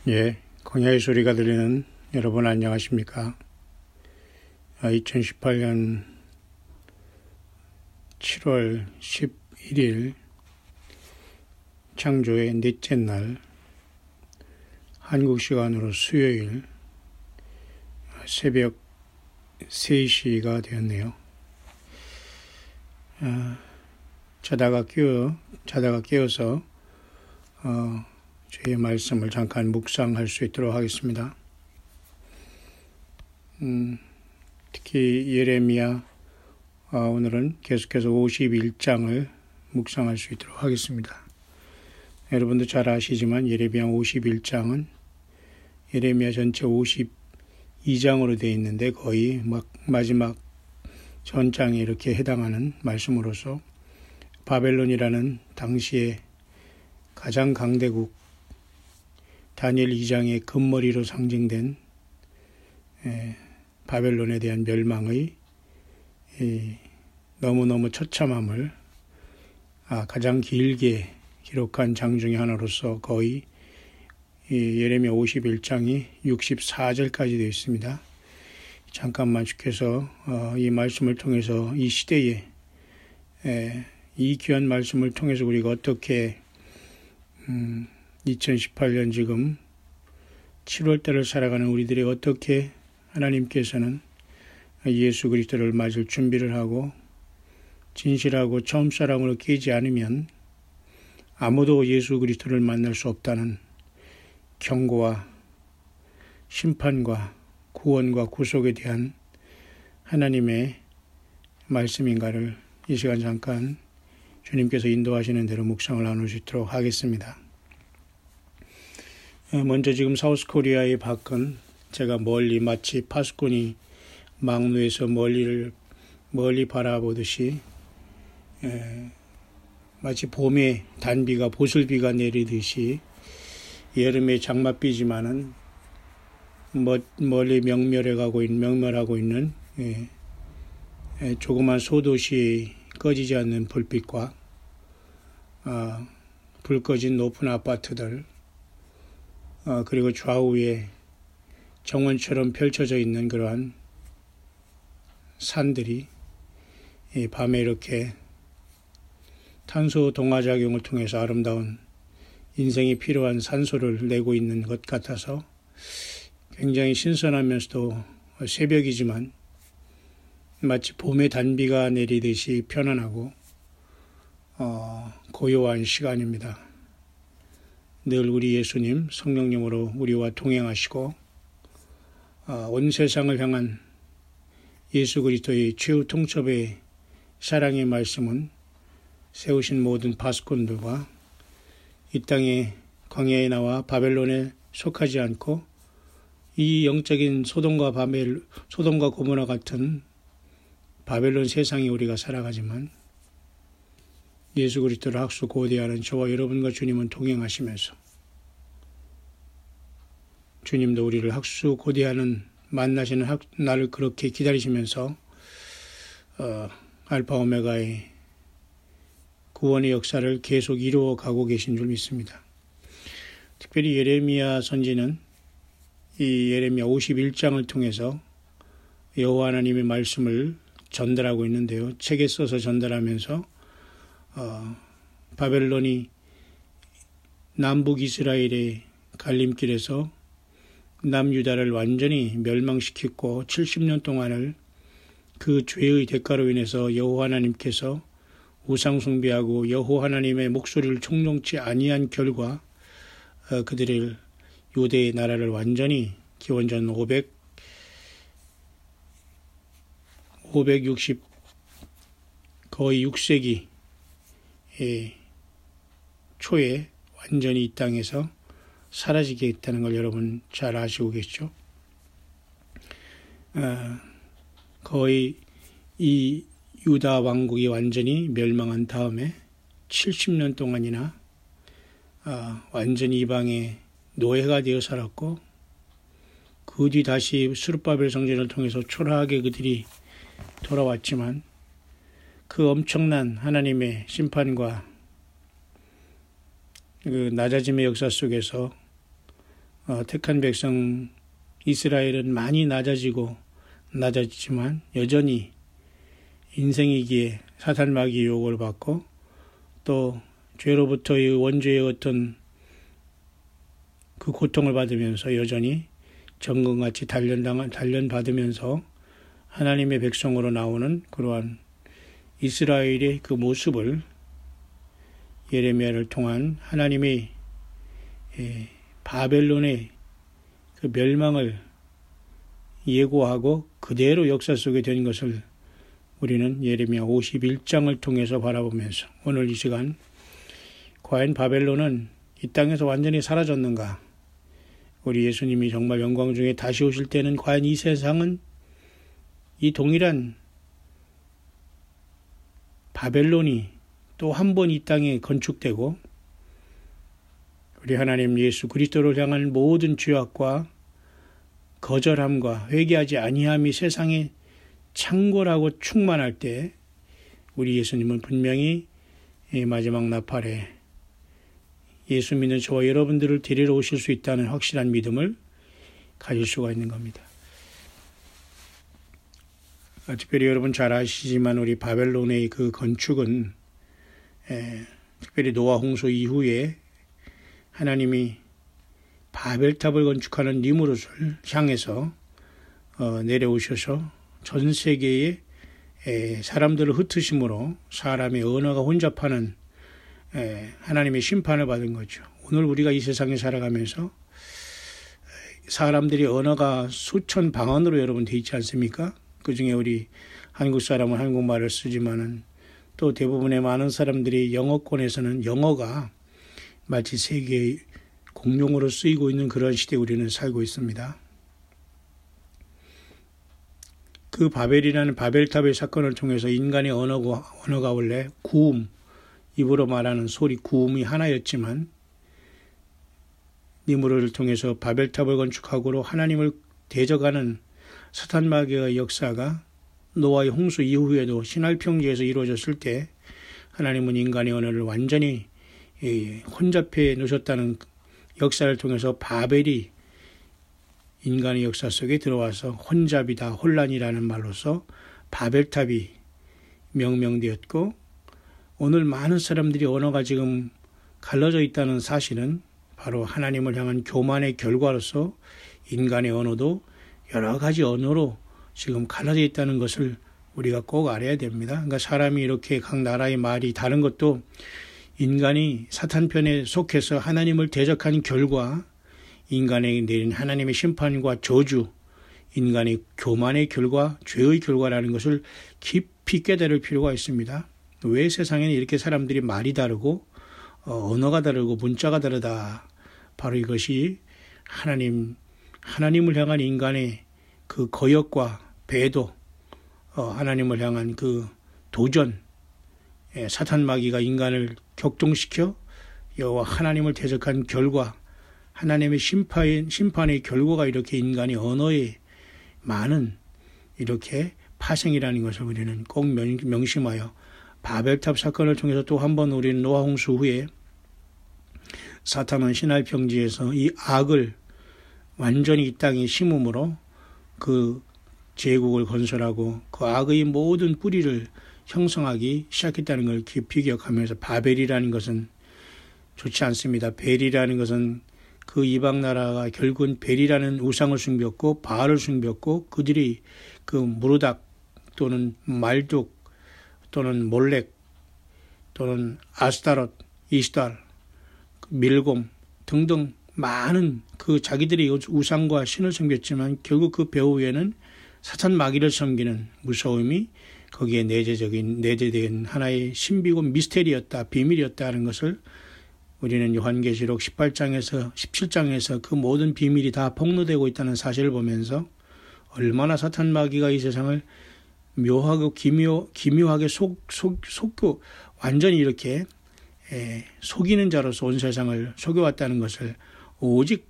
예, 광야의 소리가 들리는 여러분 안녕하십니까? 2018년 7월 11일 창조의 넷째 날 한국 시간으로 수요일 새벽 3시가 되었네요. 자다가 깨어서 저의 말씀을 잠깐 묵상할 수 있도록 하겠습니다. 특히 예레미야 오늘은 계속해서 51장을 묵상할 수 있도록 하겠습니다. 여러분도 잘 아시지만 예레미야 51장은 예레미야 전체 52장으로 되어 있는데 거의 마지막 전장에 이렇게 해당하는 말씀으로서 바벨론이라는 당시에 가장 강대국 다니엘 2장의 금머리로 상징된 바벨론에 대한 멸망의 너무너무 처참함을 가장 길게 기록한 장 중에 하나로서 거의 예레미야 51장이 64절까지 되어 있습니다. 잠깐만 주께서 이 말씀을 통해서 이 시대에 이 귀한 말씀을 통해서 우리가 어떻게 2018년 지금 7월달을 살아가는 우리들이 어떻게 하나님께서는 예수 그리스도를 맞을 준비를 하고 진실하고 처음 사랑으로 깨지 않으면 아무도 예수 그리스도를 만날 수 없다는 경고와 심판과 구원과 구속에 대한 하나님의 말씀인가를 이 시간 잠깐 주님께서 인도하시는 대로 묵상을 나눌 수 있도록 하겠습니다. 먼저 지금 사우스코리아의 밖은 제가 멀리 마치 파수꾼이 망루에서 멀리 바라보듯이 마치 봄에 단비가 보슬비가 내리듯이 여름에 장맛비지만은 멀리 명멸하고 있는 조그만 소도시 꺼지지 않는 불빛과 불 꺼진 높은 아파트들 그리고 좌우에 정원처럼 펼쳐져 있는 그러한 산들이 밤에 이렇게 탄소 동화작용을 통해서 아름다운 인생이 필요한 산소를 내고 있는 것 같아서 굉장히 신선하면서도 새벽이지만 마치 봄의 단비가 내리듯이 편안하고 고요한 시간입니다. 늘 우리 예수님 성령님으로 우리와 동행하시고 온 세상을 향한 예수 그리스도의 최후 통첩의 사랑의 말씀은 세우신 모든 파수꾼들과 이 땅의 광야에 나와 바벨론에 속하지 않고 이 영적인 소돔과 고모라 같은 바벨론 세상에 우리가 살아가지만 예수 그리스도를 학수 고대하는 저와 여러분과 주님은 동행하시면서 주님도 우리를 학수 고대하는 만나시는 날을 그렇게 기다리시면서 알파 오메가의 구원의 역사를 계속 이루어 가고 계신 줄 믿습니다. 특별히 예레미야 선지는 이 예레미야 51장을 통해서 여호와 하나님의 말씀을 전달하고 있는데요. 책에 써서 전달하면서 바벨론이 남북 이스라엘의 갈림길에서 남유다를 완전히 멸망시키고 70년 동안을 그 죄의 대가로 인해서 여호와 하나님께서 우상 숭배하고 여호와 하나님의 목소리를 총동치 아니한 결과 그들의 유대의 나라를 완전히 기원전 560 거의 6세기 초에 완전히 이 땅에서 사라지게 했다는 걸 여러분 잘 아시고 계시죠? 거의 이 유다 왕국이 완전히 멸망한 다음에 70년 동안이나 완전히 이방의 노예가 되어 살았고 그 뒤 다시 스룹바벨 성전을 통해서 초라하게 그들이 돌아왔지만 그 엄청난 하나님의 심판과 그 낮아짐의 역사 속에서 택한 백성 이스라엘은 많이 낮아지지만 여전히 인생이기에 사탄 마귀의 유혹을 받고 또 죄로부터의 원죄의 어떤 그 고통을 받으면서 여전히 정금같이 단련받으면서 하나님의 백성으로 나오는 그러한 이스라엘의 그 모습을 예레미야를 통한 하나님의 바벨론의 그 멸망을 예고하고 그대로 역사 속에 된 것을 우리는 예레미야 51장을 통해서 바라보면서 오늘 이 시간 과연 바벨론은 이 땅에서 완전히 사라졌는가? 우리 예수님이 정말 영광 중에 다시 오실 때는 과연 이 세상은 이 동일한 바벨론이 또 한 번 이 땅에 건축되고 우리 하나님 예수 그리스도를 향한 모든 죄악과 거절함과 회개하지 아니함이 세상에 창궐하고 충만할 때 우리 예수님은 분명히 마지막 나팔에 예수 믿는 저와 여러분들을 데리러 오실 수 있다는 확실한 믿음을 가질 수가 있는 겁니다. 특별히 여러분 잘 아시지만 우리 바벨론의 그 건축은 특별히 노아 홍수 이후에 하나님이 바벨탑을 건축하는 니무롯을 향해서 내려오셔서 전 세계의 사람들을 흩으심으로 사람의 언어가 혼잡하는 하나님의 심판을 받은 거죠. 오늘 우리가 이 세상에 살아가면서 사람들이 언어가 수천 방언으로 여러분 돼 있지 않습니까? 그중에 우리 한국 사람은 한국말을 쓰지만은 또 대부분의 많은 사람들이 영어권에서는 영어가 마치 세계의 공용어로 쓰이고 있는 그런 시대에 우리는 살고 있습니다. 그 바벨이라는 바벨탑의 사건을 통해서 인간의 언어가 원래 구음, 입으로 말하는 소리 구음이 하나였지만 니무롯을 통해서 바벨탑을 건축하고로 하나님을 대적하는 사탄 마귀의 역사가 노아의 홍수 이후에도 시날 평지에서 이루어졌을 때 하나님은 인간의 언어를 완전히 혼잡해 놓으셨다는 역사를 통해서 바벨이 인간의 역사 속에 들어와서 혼잡이다, 혼란이라는 말로서 바벨탑이 명명되었고 오늘 많은 사람들이 언어가 지금 갈라져 있다는 사실은 바로 하나님을 향한 교만의 결과로서 인간의 언어도 여러 가지 언어로 지금 갈라져 있다는 것을 우리가 꼭 알아야 됩니다. 그러니까 사람이 이렇게 각 나라의 말이 다른 것도 인간이 사탄 편에 속해서 하나님을 대적한 결과 인간에게 내린 하나님의 심판과 저주, 인간의 교만의 결과, 죄의 결과라는 것을 깊이 깨달을 필요가 있습니다. 왜 세상에는 이렇게 사람들이 말이 다르고 언어가 다르고 문자가 다르다. 바로 이것이 하나님을 향한 인간의 그 거역과 배도, 하나님을 향한 그 도전, 사탄 마귀가 인간을 격동시켜 여호와 하나님을 대적한 결과, 하나님의 심판의 결과가 이렇게 인간의 언어에 많은 이렇게 파생이라는 것을 우리는 꼭 명심하여 바벨탑 사건을 통해서 또 한 번 우리는 노아 홍수 후에 사탄은 시날 평지에서 이 악을 완전히 이 땅에 심음으로 그 제국을 건설하고 그 악의 모든 뿌리를 형성하기 시작했다는 걸 깊이 기억하면서 바벨이라는 것은 좋지 않습니다. 벨이라는 것은 그 이방 나라가 결국은 벨이라는 우상을 숭배했고 바알을 숭배했고 그들이 그 무르닥 또는 말둑 또는 몰렉 또는 아스타롯, 이스달, 밀곰 등등 많은 그 자기들이 우상과 신을 섬겼지만 결국 그 배후에는 사탄 마귀를 섬기는 무서움이 거기에 내재된 하나의 신비고 미스테리였다, 비밀이었다는 것을 우리는 요한계시록 18장에서 17장에서 그 모든 비밀이 다 폭로되고 있다는 사실을 보면서 얼마나 사탄 마귀가 이 세상을 묘하고 기묘하게 속고 완전히 이렇게 속이는 자로서 온 세상을 속여왔다는 것을 오직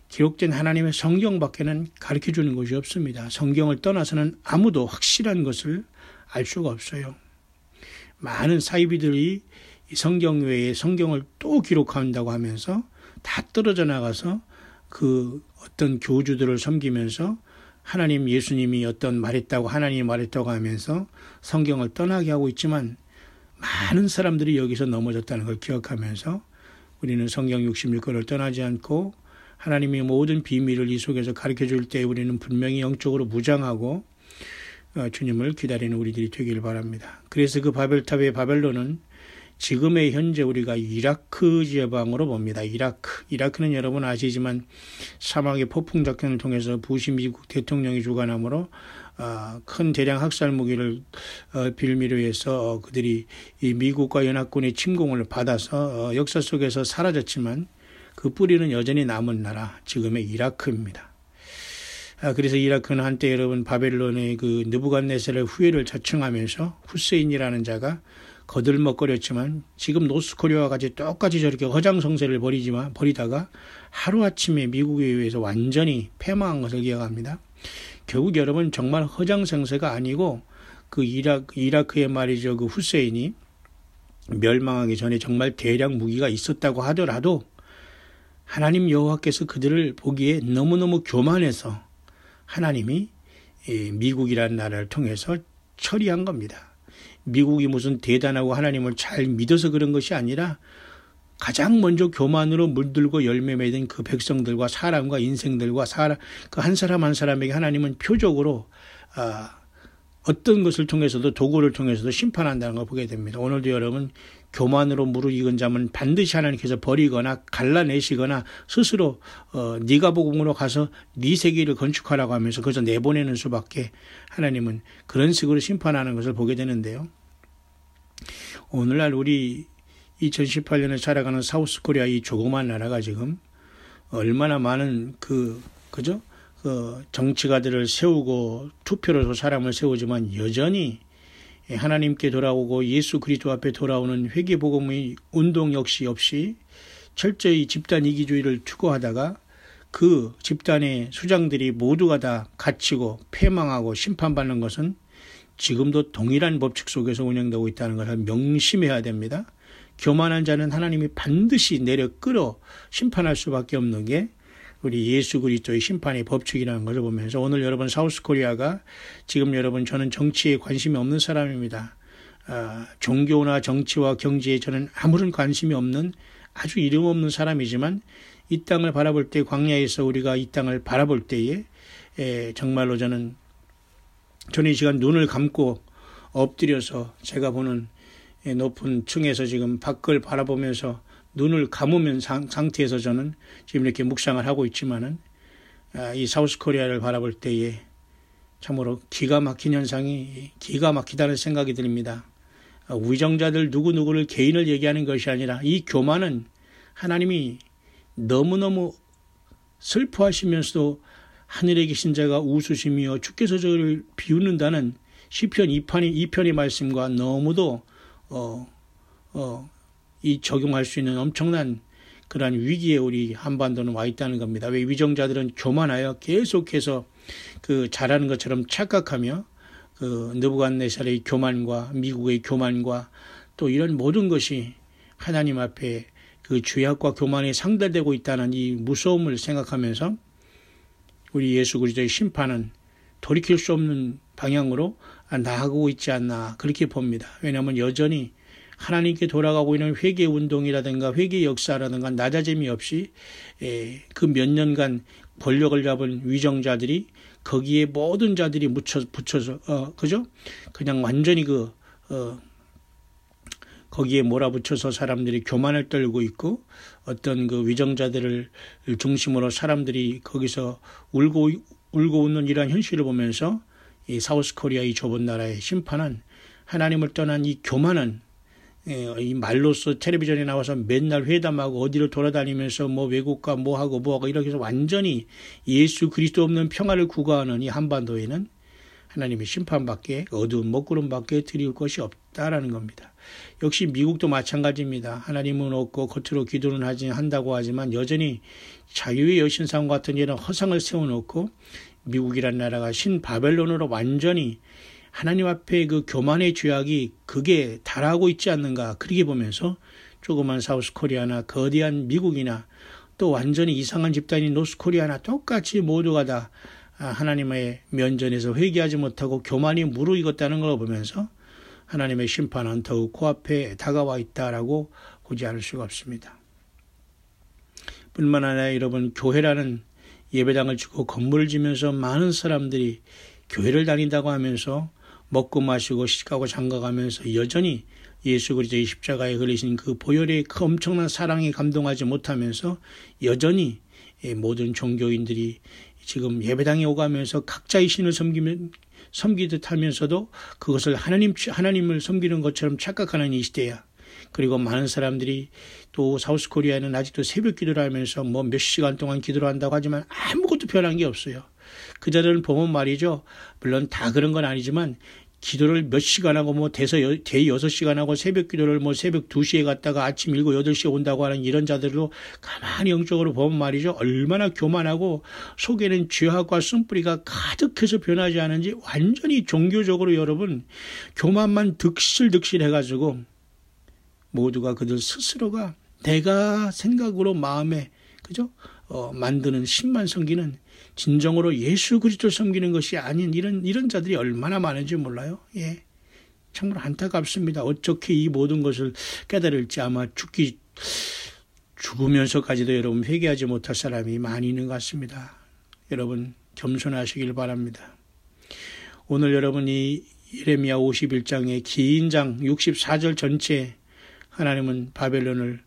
기록된 하나님의 성경밖에는 가르쳐주는 것이 없습니다. 성경을 떠나서는 아무도 확실한 것을 알 수가 없어요. 많은 사이비들이 성경 외에 성경을 또 기록한다고 하면서 다 떨어져 나가서 그 어떤 교주들을 섬기면서 하나님 예수님이 어떤 말했다고 하나님이 말했다고 하면서 성경을 떠나게 하고 있지만 많은 사람들이 여기서 넘어졌다는 걸 기억하면서 우리는 성경 66권을 떠나지 않고 하나님이 모든 비밀을 이 속에서 가르쳐 줄 때 우리는 분명히 영적으로 무장하고 주님을 기다리는 우리들이 되길 바랍니다. 그래서 그 바벨탑의 바벨론은 지금의 현재 우리가 이라크 지방으로 봅니다. 이라크는 여러분 아시지만 사막의 폭풍 작전을 통해서 부시 미국 대통령이 주관함으로 큰 대량 학살 무기를 빌미로 해서 그들이 이 미국과 연합군의 침공을 받아서 역사 속에서 사라졌지만 그 뿌리는 여전히 남은 나라 지금의 이라크입니다. 그래서 이라크는 한때 여러분 바벨론의 그 느부갓네살의 후예를 자청하면서 후세인이라는 자가 거들먹거렸지만 지금 노스코리아와 같이 똑같이 저렇게 허장성세를 벌이다가 하루아침에 미국에 의해서 완전히 패망한 것을 기억합니다. 결국 여러분 정말 허장성세가 아니고 그 이라크의 말이죠. 그 후세인이 멸망하기 전에 정말 대량 무기가 있었다고 하더라도 하나님 여호와께서 그들을 보기에 너무너무 교만해서 하나님이 미국이라는 나라를 통해서 처리한 겁니다. 미국이 무슨 대단하고 하나님을 잘 믿어서 그런 것이 아니라 가장 먼저 교만으로 물들고 열매 맺은 그 백성들과 사람과 인생들과 그 한 사람 한 사람에게 하나님은 표적으로 어떤 것을 통해서도 도구를 통해서도 심판한다는 걸 보게 됩니다. 오늘도 여러분 교만으로 무르익은 자는 반드시 하나님께서 버리거나 갈라내시거나 스스로 네가 복음으로 가서 네 세계를 건축하라고 하면서 그래서 내보내는 수밖에 하나님은 그런 식으로 심판하는 것을 보게 되는데요. 오늘날 우리 2018년에 살아가는 사우스코리아 이 조그만 나라가 지금 얼마나 많은 그죠? 정치가들을 세우고 투표로서 사람을 세우지만 여전히 하나님께 돌아오고 예수 그리스도 앞에 돌아오는 회개복음의 운동 역시 없이 철저히 집단 이기주의를 추구하다가 그 집단의 수장들이 모두가 다 갇히고 패망하고 심판받는 것은 지금도 동일한 법칙 속에서 운영되고 있다는 것을 명심해야 됩니다. 교만한 자는 하나님이 반드시 내려 끌어 심판할 수밖에 없는 게 우리 예수 그리스도의 심판의 법칙이라는 것을 보면서 오늘 여러분 사우스코리아가 지금 여러분 저는 정치에 관심이 없는 사람입니다. 종교나 정치와 경제에 저는 아무런 관심이 없는 아주 이름 없는 사람이지만 이 땅을 바라볼 때 광야에서 우리가 이 땅을 바라볼 때에 정말로 저는 이 시간 눈을 감고 엎드려서 제가 보는 높은 층에서 지금 밖을 바라보면서 눈을 감으면 상태에서 저는 지금 이렇게 묵상을 하고 있지만은 이 사우스코리아를 바라볼 때에 참으로 기가 막힌 현상이 기가 막히다는 생각이 듭니다. 위정자들 누구누구를 개인을 얘기하는 것이 아니라 이 교만은 하나님이 너무너무 슬퍼하시면서도 하늘에 계신 자가 웃으시며 주께서 저를 비웃는다는 시편 2편의 말씀과 너무도 이 적용할 수 있는 엄청난 그러한 위기에 우리 한반도는 와 있다는 겁니다. 왜 위정자들은 교만하여 계속해서 그 잘하는 것처럼 착각하며 그 느부갓네살의 교만과 미국의 교만과 또 이런 모든 것이 하나님 앞에 그 죄악과 교만에 상달되고 있다는 이 무서움을 생각하면서 우리 예수 그리스도의 심판은 돌이킬 수 없는 방향으로 나아가고 있지 않나 그렇게 봅니다. 왜냐하면 여전히 하나님께 돌아가고 있는 회개 운동이라든가 회개 역사라든가 낮아짐이 없이 그 몇 년간 권력을 잡은 위정자들이 거기에 모든 자들이 붙여서 그죠? 그냥 완전히 거기에 몰아붙여서 사람들이 교만을 떨고 있고 어떤 그 위정자들을 중심으로 사람들이 거기서 울고 웃는 이러한 현실을 보면서 이 사우스코리아 이 좁은 나라의 심판은 하나님을 떠난 이 교만은 이 말로써 텔레비전에 나와서 맨날 회담하고 어디를 돌아다니면서 뭐 외국과 뭐하고 이렇게 해서 완전히 예수 그리스도 없는 평화를 구가하는 이 한반도에는 하나님의 심판밖에 어두운 먹구름밖에 드릴 것이 없다라는 겁니다. 역시 미국도 마찬가지입니다. 하나님은 없고 겉으로 기도는 한다고 하지만 여전히 자유의 여신상 같은 이런 허상을 세워놓고 미국이란 나라가 신바벨론으로 완전히 하나님 앞에 그 교만의 죄악이 그게 달하고 있지 않는가 그렇게 보면서 조그만 사우스코리아나 거대한 미국이나 또 완전히 이상한 집단인 노스코리아나 똑같이 모두가 다 하나님의 면전에서 회개하지 못하고 교만이 무르익었다는 걸 보면서 하나님의 심판은 더욱 코앞에 다가와 있다라고 보지 않을 수가 없습니다. 뿐만 아니라 여러분, 교회라는 예배당을 짓고 건물을 지면서 많은 사람들이 교회를 다닌다고 하면서 먹고 마시고 시집가고 장가가면서 여전히 예수 그리스도의 십자가에 걸리신 그 보혈의 그 엄청난 사랑에 감동하지 못하면서 여전히 모든 종교인들이 지금 예배당에 오가면서 각자의 신을 섬기듯 하면서도 그것을 하나님을 섬기는 것처럼 착각하는 이 시대야. 그리고 많은 사람들이 또 사우스코리아는 아직도 새벽 기도를 하면서 뭐 몇 시간 동안 기도를 한다고 하지만 아무것도 변한 게 없어요. 그 자들은 보면 말이죠. 물론 다 그런 건 아니지만 기도를 몇 시간 하고 뭐 대서 6시간 하고 새벽 기도를 뭐 새벽 2시에 갔다가 아침 7, 8시에 온다고 하는 이런 자들로 가만히 영적으로 보면 말이죠. 얼마나 교만하고 속에는 죄악과 쓴뿌리가 가득해서 변하지 않은지 완전히 종교적으로 여러분 교만만 득실득실 해가지고 모두가 그들 스스로가 내가 생각으로 마음에 그죠? 만드는 신만 섬기는 진정으로 예수 그리스도를 섬기는 것이 아닌 이런 자들이 얼마나 많은지 몰라요. 예. 정말 안타깝습니다. 어떻게 이 모든 것을 깨달을지 아마 죽으면서까지도 여러분 회개하지 못할 사람이 많이 있는 것 같습니다. 여러분 겸손하시길 바랍니다. 오늘 여러분이 예레미야 51장의 긴 장 64절 전체에 하나님은 바벨론을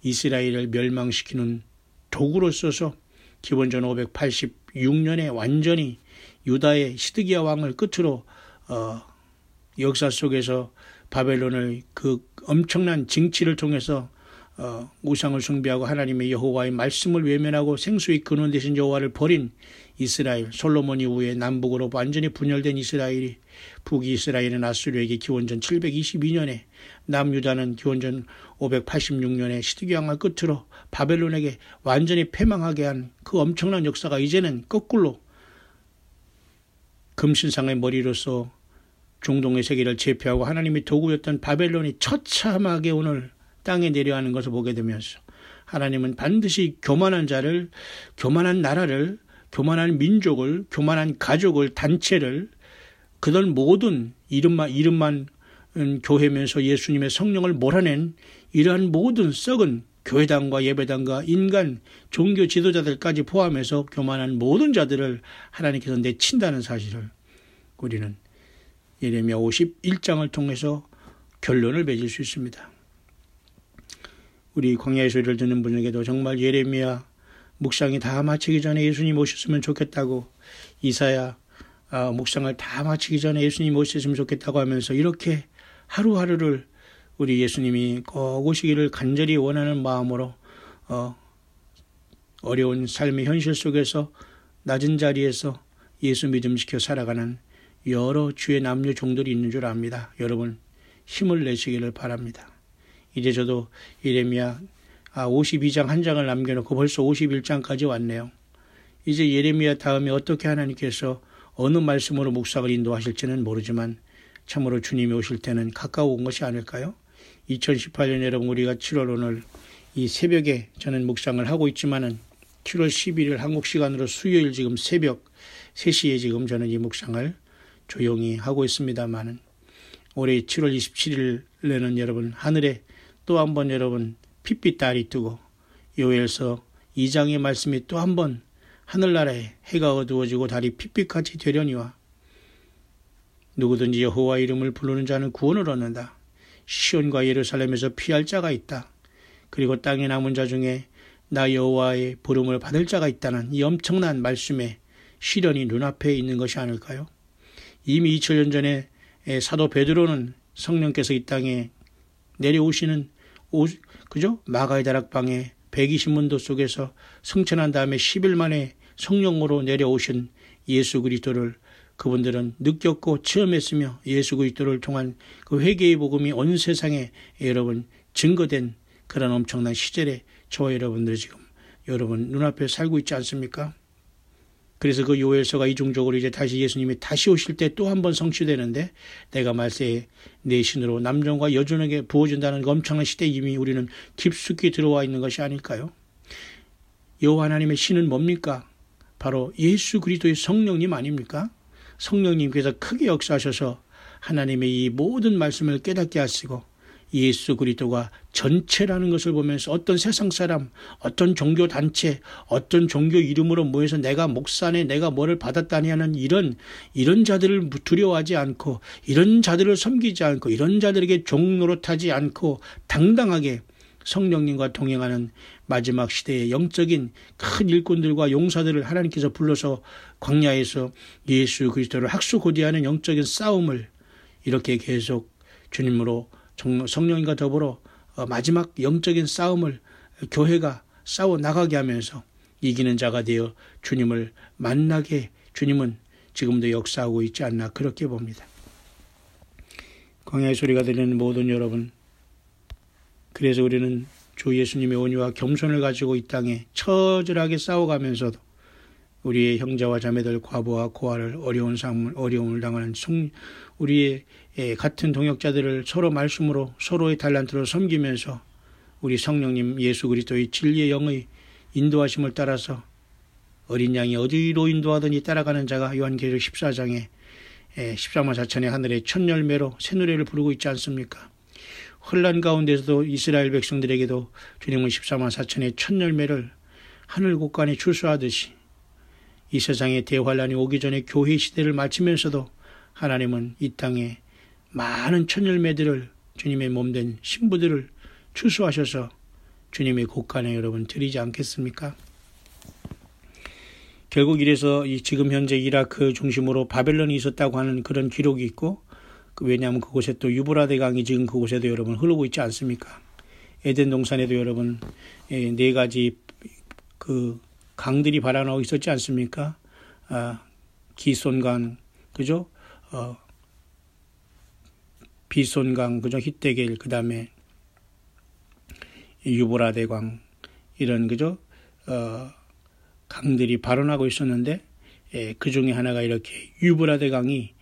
이스라엘을 멸망시키는 도구로 써서 기원전 586년에 완전히 유다의 시드기야 왕을 끝으로 역사 속에서 바벨론을 그 엄청난 징치를 통해서 우상을 숭배하고 하나님의 여호와의 말씀을 외면하고 생수의 근원 되신 여호와를 버린 이스라엘, 솔로몬 이후에 남북으로 완전히 분열된 이스라엘이 북이스라엘은 아수르에게 기원전 722년에 남유다는 기원전 586년에 시드기야 왕을 끝으로 바벨론에게 완전히 패망하게 한 그 엄청난 역사가 이제는 거꾸로 금신상의 머리로서 중동의 세계를 제패하고 하나님의 도구였던 바벨론이 처참하게 오늘 땅에 내려가는 것을 보게 되면서 하나님은 반드시 교만한 자를, 교만한 나라를, 교만한 민족을, 교만한 가족을, 단체를 그들 모든 이름만 교회면서 예수님의 성령을 몰아낸 이러한 모든 썩은 교회당과 예배당과 인간, 종교 지도자들까지 포함해서 교만한 모든 자들을 하나님께서 내친다는 사실을 우리는 예레미야 51장을 통해서 결론을 맺을 수 있습니다. 우리 광야의 소리를 듣는 분에게도 정말 예레미야 묵상이 다 마치기 전에 예수님 오셨으면 좋겠다고, 이사야 묵상을 다 마치기 전에 예수님 오셨으면 좋겠다고 하면서 이렇게 하루하루를 우리 예수님이 꼭 오시기를 간절히 원하는 마음으로 어려운 삶의 현실 속에서 낮은 자리에서 예수 믿음시켜 살아가는 여러 주의 남녀 종들이 있는 줄 압니다. 여러분 힘을 내시기를 바랍니다. 이제 저도 예레미야 52장 한 장을 남겨놓고 벌써 51장까지 왔네요. 이제 예레미야 다음에 어떻게 하나님께서 어느 말씀으로 묵상을 인도하실지는 모르지만 참으로 주님이 오실 때는 가까워 온 것이 아닐까요? 2018년 여러분 우리가 7월 오늘 이 새벽에 저는 묵상을 하고 있지만은 7월 11일 한국 시간으로 수요일 지금 새벽 3시에 지금 저는 이 묵상을 조용히 하고 있습니다만은 올해 7월 27일에는 여러분 하늘에 또 한 번 여러분 핏빛 달이 뜨고 요엘서 2장의 말씀이 또 한 번 하늘나라에 해가 어두워지고 달이 핏빛같이 되려니와 누구든지 여호와 이름을 부르는 자는 구원을 얻는다. 시온과 예루살렘에서 피할 자가 있다. 그리고 땅에 남은 자 중에 나 여호와의 부름을 받을 자가 있다는 이 엄청난 말씀의 실현이 눈앞에 있는 것이 아닐까요? 이미 2000년 전에 사도 베드로는 성령께서 이 땅에 내려오시는 그죠? 마가의 다락방에 120문도 속에서 승천한 다음에 10일 만에 성령으로 내려오신 예수 그리스도를 그분들은 느꼈고 체험했으며 예수 그리스도를 통한 그 회개의 복음이 온 세상에 여러분 증거된 그런 엄청난 시절에 저와 여러분들 지금 여러분 눈앞에 살고 있지 않습니까? 그래서 그 요엘서가 이중적으로 이제 다시 예수님이 다시 오실 때 또 한 번 성취되는데 내가 말세에 내 신으로 남종과 여종에게 부어준다는 그 엄청난 시대에 이미 우리는 깊숙이 들어와 있는 것이 아닐까요? 여호와 하나님의 신은 뭡니까? 바로 예수 그리스도의 성령님 아닙니까? 성령님께서 크게 역사하셔서 하나님의 이 모든 말씀을 깨닫게 하시고 예수 그리스도가 전체라는 것을 보면서 어떤 세상 사람, 어떤 종교 단체, 어떤 종교 이름으로 모여서 내가 목사네, 내가 뭐를 받았다니 하는 이런 자들을 두려워하지 않고, 이런 자들을 섬기지 않고, 이런 자들에게 종노릇하지 않고 당당하게 성령님과 동행하는 마지막 시대의 영적인 큰 일꾼들과 용사들을 하나님께서 불러서 광야에서 예수 그리스도를 학수고대하는 영적인 싸움을 이렇게 계속 주님으로 성령님과 더불어 마지막 영적인 싸움을 교회가 싸워 나가게 하면서 이기는 자가 되어 주님을 만나게 주님은 지금도 역사하고 있지 않나 그렇게 봅니다. 광야의 소리가 들리는 모든 여러분, 그래서 우리는 주 예수님의 온유와 겸손을 가지고 이 땅에 처절하게 싸워가면서도 우리의 형제와 자매들, 과부와 고아를 어려움을 당하는 우리의 같은 동역자들을 서로 말씀으로 서로의 달란트로 섬기면서 우리 성령님 예수 그리스도의 진리의 영의 인도하심을 따라서 어린 양이 어디로 인도하더니 따라가는 자가 요한계시록 14장에 14만 4천의 하늘의 첫 열매로 새 노래를 부르고 있지 않습니까? 혼란 가운데서도 이스라엘 백성들에게도 주님은 14만 4천의 첫 열매를 하늘 곳간에 출수하듯이 이 세상에 대환란이 오기 전에 교회 시대를 마치면서도 하나님은 이 땅에 많은 첫 열매들을 주님의 몸된 신부들을 출수하셔서 주님의 곳간에 여러분 드리지 않겠습니까? 결국 이래서 지금 현재 이라크 중심으로 바벨론이 있었다고 하는 그런 기록이 있고, 왜냐하면 그곳에 또 유브라데 강이 지금 그곳에도 여러분 흐르고 있지 않습니까? 에덴 동산에도 여러분 4가지 그 강들이 발아나고 있었지 않습니까? 기손강, 그죠? 비손강, 그죠? 히데겔, 그 다음에 유브라데강, 이런, 그죠? 강들이 발원하고 있었는데, 그 중에 하나가 이렇게 유브라데강이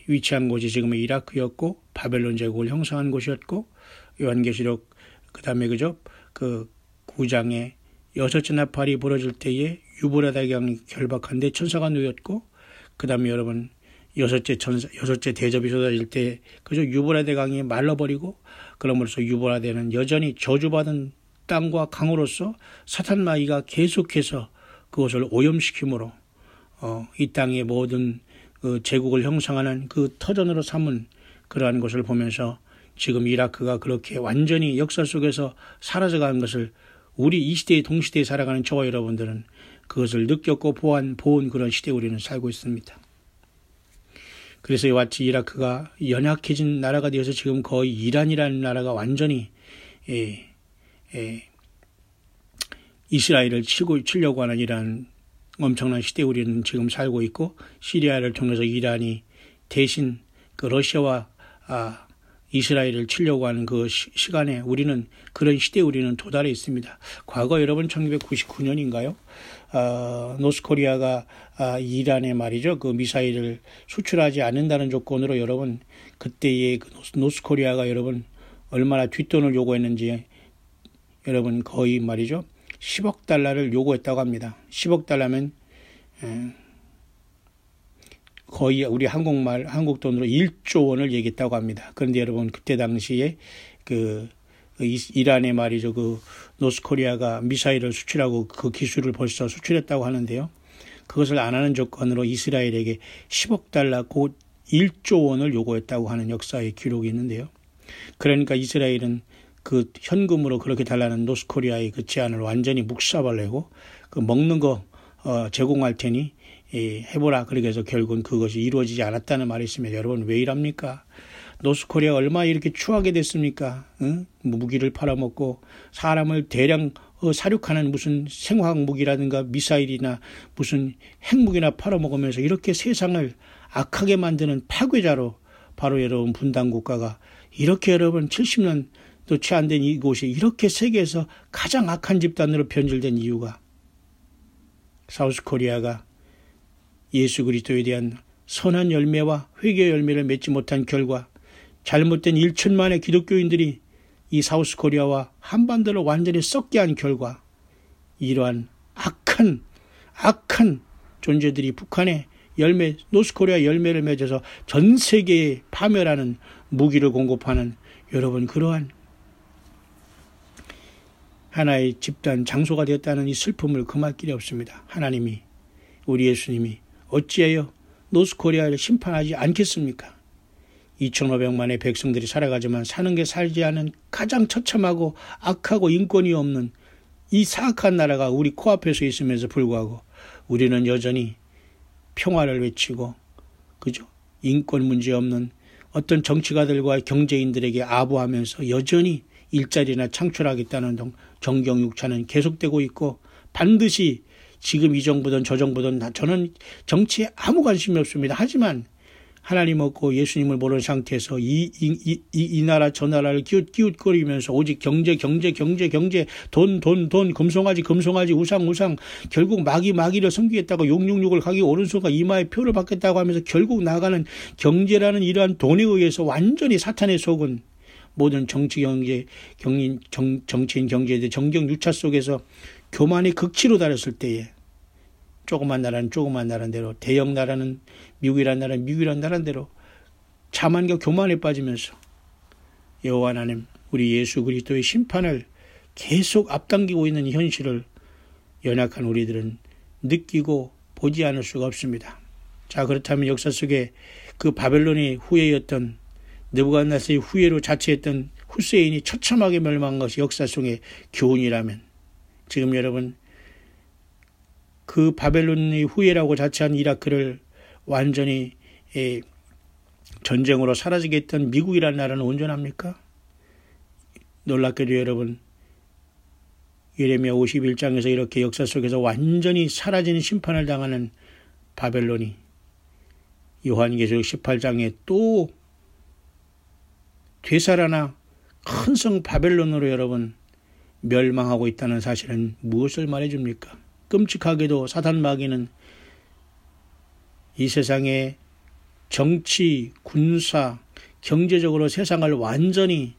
위치한 곳이 지금의 이라크였고, 바벨론 제국을 형성한 곳이었고, 요한계시록, 그 다음에, 그죠? 그 9장에 6째 나팔이 부러질 때에 유브라데강이 결박한데 천사가 놓였고, 그 다음에 여러분, 6째 대접이 쏟아질 때, 그죠? 유브라데강이 말라버리고, 그러므로서 유브라데는 여전히 저주받은 땅과 강으로서 사탄 마귀가 계속해서 그것을 오염시키므로, 이 땅의 모든 그 제국을 형성하는 그 터전으로 삼은 그러한 것을 보면서 지금 이라크가 그렇게 완전히 역사 속에서 사라져가는 것을 우리 이 시대의 동시대에 살아가는 저와 여러분들은 그것을 느꼈고 본 그런 시대에 우리는 살고 있습니다. 그래서 이와 같이 이라크가 연약해진 나라가 되어서 지금 거의 이란이라는 나라가 완전히 이스라엘을 치려고 하는 이런 엄청난 시대에 우리는 지금 살고 있고, 시리아를 통해서 이란이 대신 그 러시아와 이스라엘을 치려고 하는 그 시간에 우리는 그런 시대에 우리는 도달해 있습니다. 과거 여러분 1999년인가요? 노스코리아가 이란에 말이죠. 그 미사일을 수출하지 않는다는 조건으로 여러분 그때의 그 노스코리아가 여러분 얼마나 뒷돈을 요구했는지 여러분 거의 말이죠. 10억 달러를 요구했다고 합니다. 10억 달러면 거의 우리 한국 돈으로 1조 원을 얘기했다고 합니다. 그런데 여러분 그때 당시에 그 이란에 말이죠. 그 노스코리아가 미사일을 수출하고 그 기술을 벌써 수출했다고 하는데요. 그것을 안 하는 조건으로 이스라엘에게 10억 달러 곧 1조 원을 요구했다고 하는 역사의 기록이 있는데요. 그러니까 이스라엘은 그 현금으로 그렇게 달라는 노스코리아의 그 제안을 완전히 묵사발내고 그 먹는 거 제공할 테니 해보라. 그렇게 해서 결국은 그것이 이루어지지 않았다는 말이 있으면 여러분 왜 이랍니까? 노스코리아가 얼마나 이렇게 추하게 됐습니까? 응? 무기를 팔아먹고 사람을 대량 사륙하는 무슨 생화학 무기라든가 미사일이나 무슨 핵무기나 팔아먹으면서 이렇게 세상을 악하게 만드는 파괴자로 바로 여러분 분단국가가 이렇게 여러분 70년 또 채 안 된 이곳이 이렇게 세계에서 가장 악한 집단으로 변질된 이유가 사우스코리아가 예수 그리스도에 대한 선한 열매와 회개 열매를 맺지 못한 결과 잘못된 1천만의 기독교인들이 이 사우스코리아와 한반도를 완전히 썩게 한 결과 이러한 악한 존재들이 북한에 노스코리아 열매를 맺어서 전 세계에 파멸하는 무기를 공급하는 여러분, 그러한 하나의 집단 장소가 되었다는 이 슬픔을 금할 길이 없습니다. 하나님이, 우리 예수님이 어찌하여 노스코리아를 심판하지 않겠습니까? 2,500만의 백성들이 살아가지만 사는 게 살지 않은 가장 처참하고 악하고 인권이 없는 이 사악한 나라가 우리 코앞에서 있음에도 불구하고 우리는 여전히 평화를 외치고, 그죠? 인권 문제 없는 어떤 정치가들과 경제인들에게 아부하면서 여전히 일자리나 창출하겠다는 정경육차는 계속되고 있고, 반드시 지금 이 정부든 저 정부든 저는 정치에 아무 관심이 없습니다. 하지만 하나님 없고 예수님을 모르는 상태에서 이 나라 저 나라를 기웃거리면서 오직 경제 돈 금송아지 우상 결국 마귀를 섬기겠다고 666을 가기 오른손과 이마에 표를 받겠다고 하면서 결국 나가는 경제라는 이러한 돈에 의해서 완전히 사탄의 속은 모든 정치인 경제들 정경유차 속에서 교만의 극치로 달했을 때에 조그만 나라는 대로, 대형 나라는 미국이란 나라는 대로 자만과 교만에 빠지면서 여호와 하나님, 우리 예수 그리스도의 심판을 계속 앞당기고 있는 현실을 연약한 우리들은 느끼고 보지 않을 수가 없습니다. 자, 그렇다면 역사 속에 그 바벨론의 후예였던 느부갓네살의 후예로 자처했던 후세인이 처참하게 멸망한 것이 역사 속의 교훈이라면, 지금 여러분 그 바벨론의 후예라고 자처한 이라크를 완전히 전쟁으로 사라지게 했던 미국이라는 나라는 온전합니까? 놀랍게도 여러분, 예레미야 51장에서 이렇게 역사 속에서 완전히 사라지는 심판을 당하는 바벨론이 요한계시록 18장에 또 되살아나 큰 성 바벨론으로 여러분 멸망하고 있다는 사실은 무엇을 말해줍니까? 끔찍하게도 사단 마귀는 이 세상의 정치, 군사, 경제적으로 세상을 완전히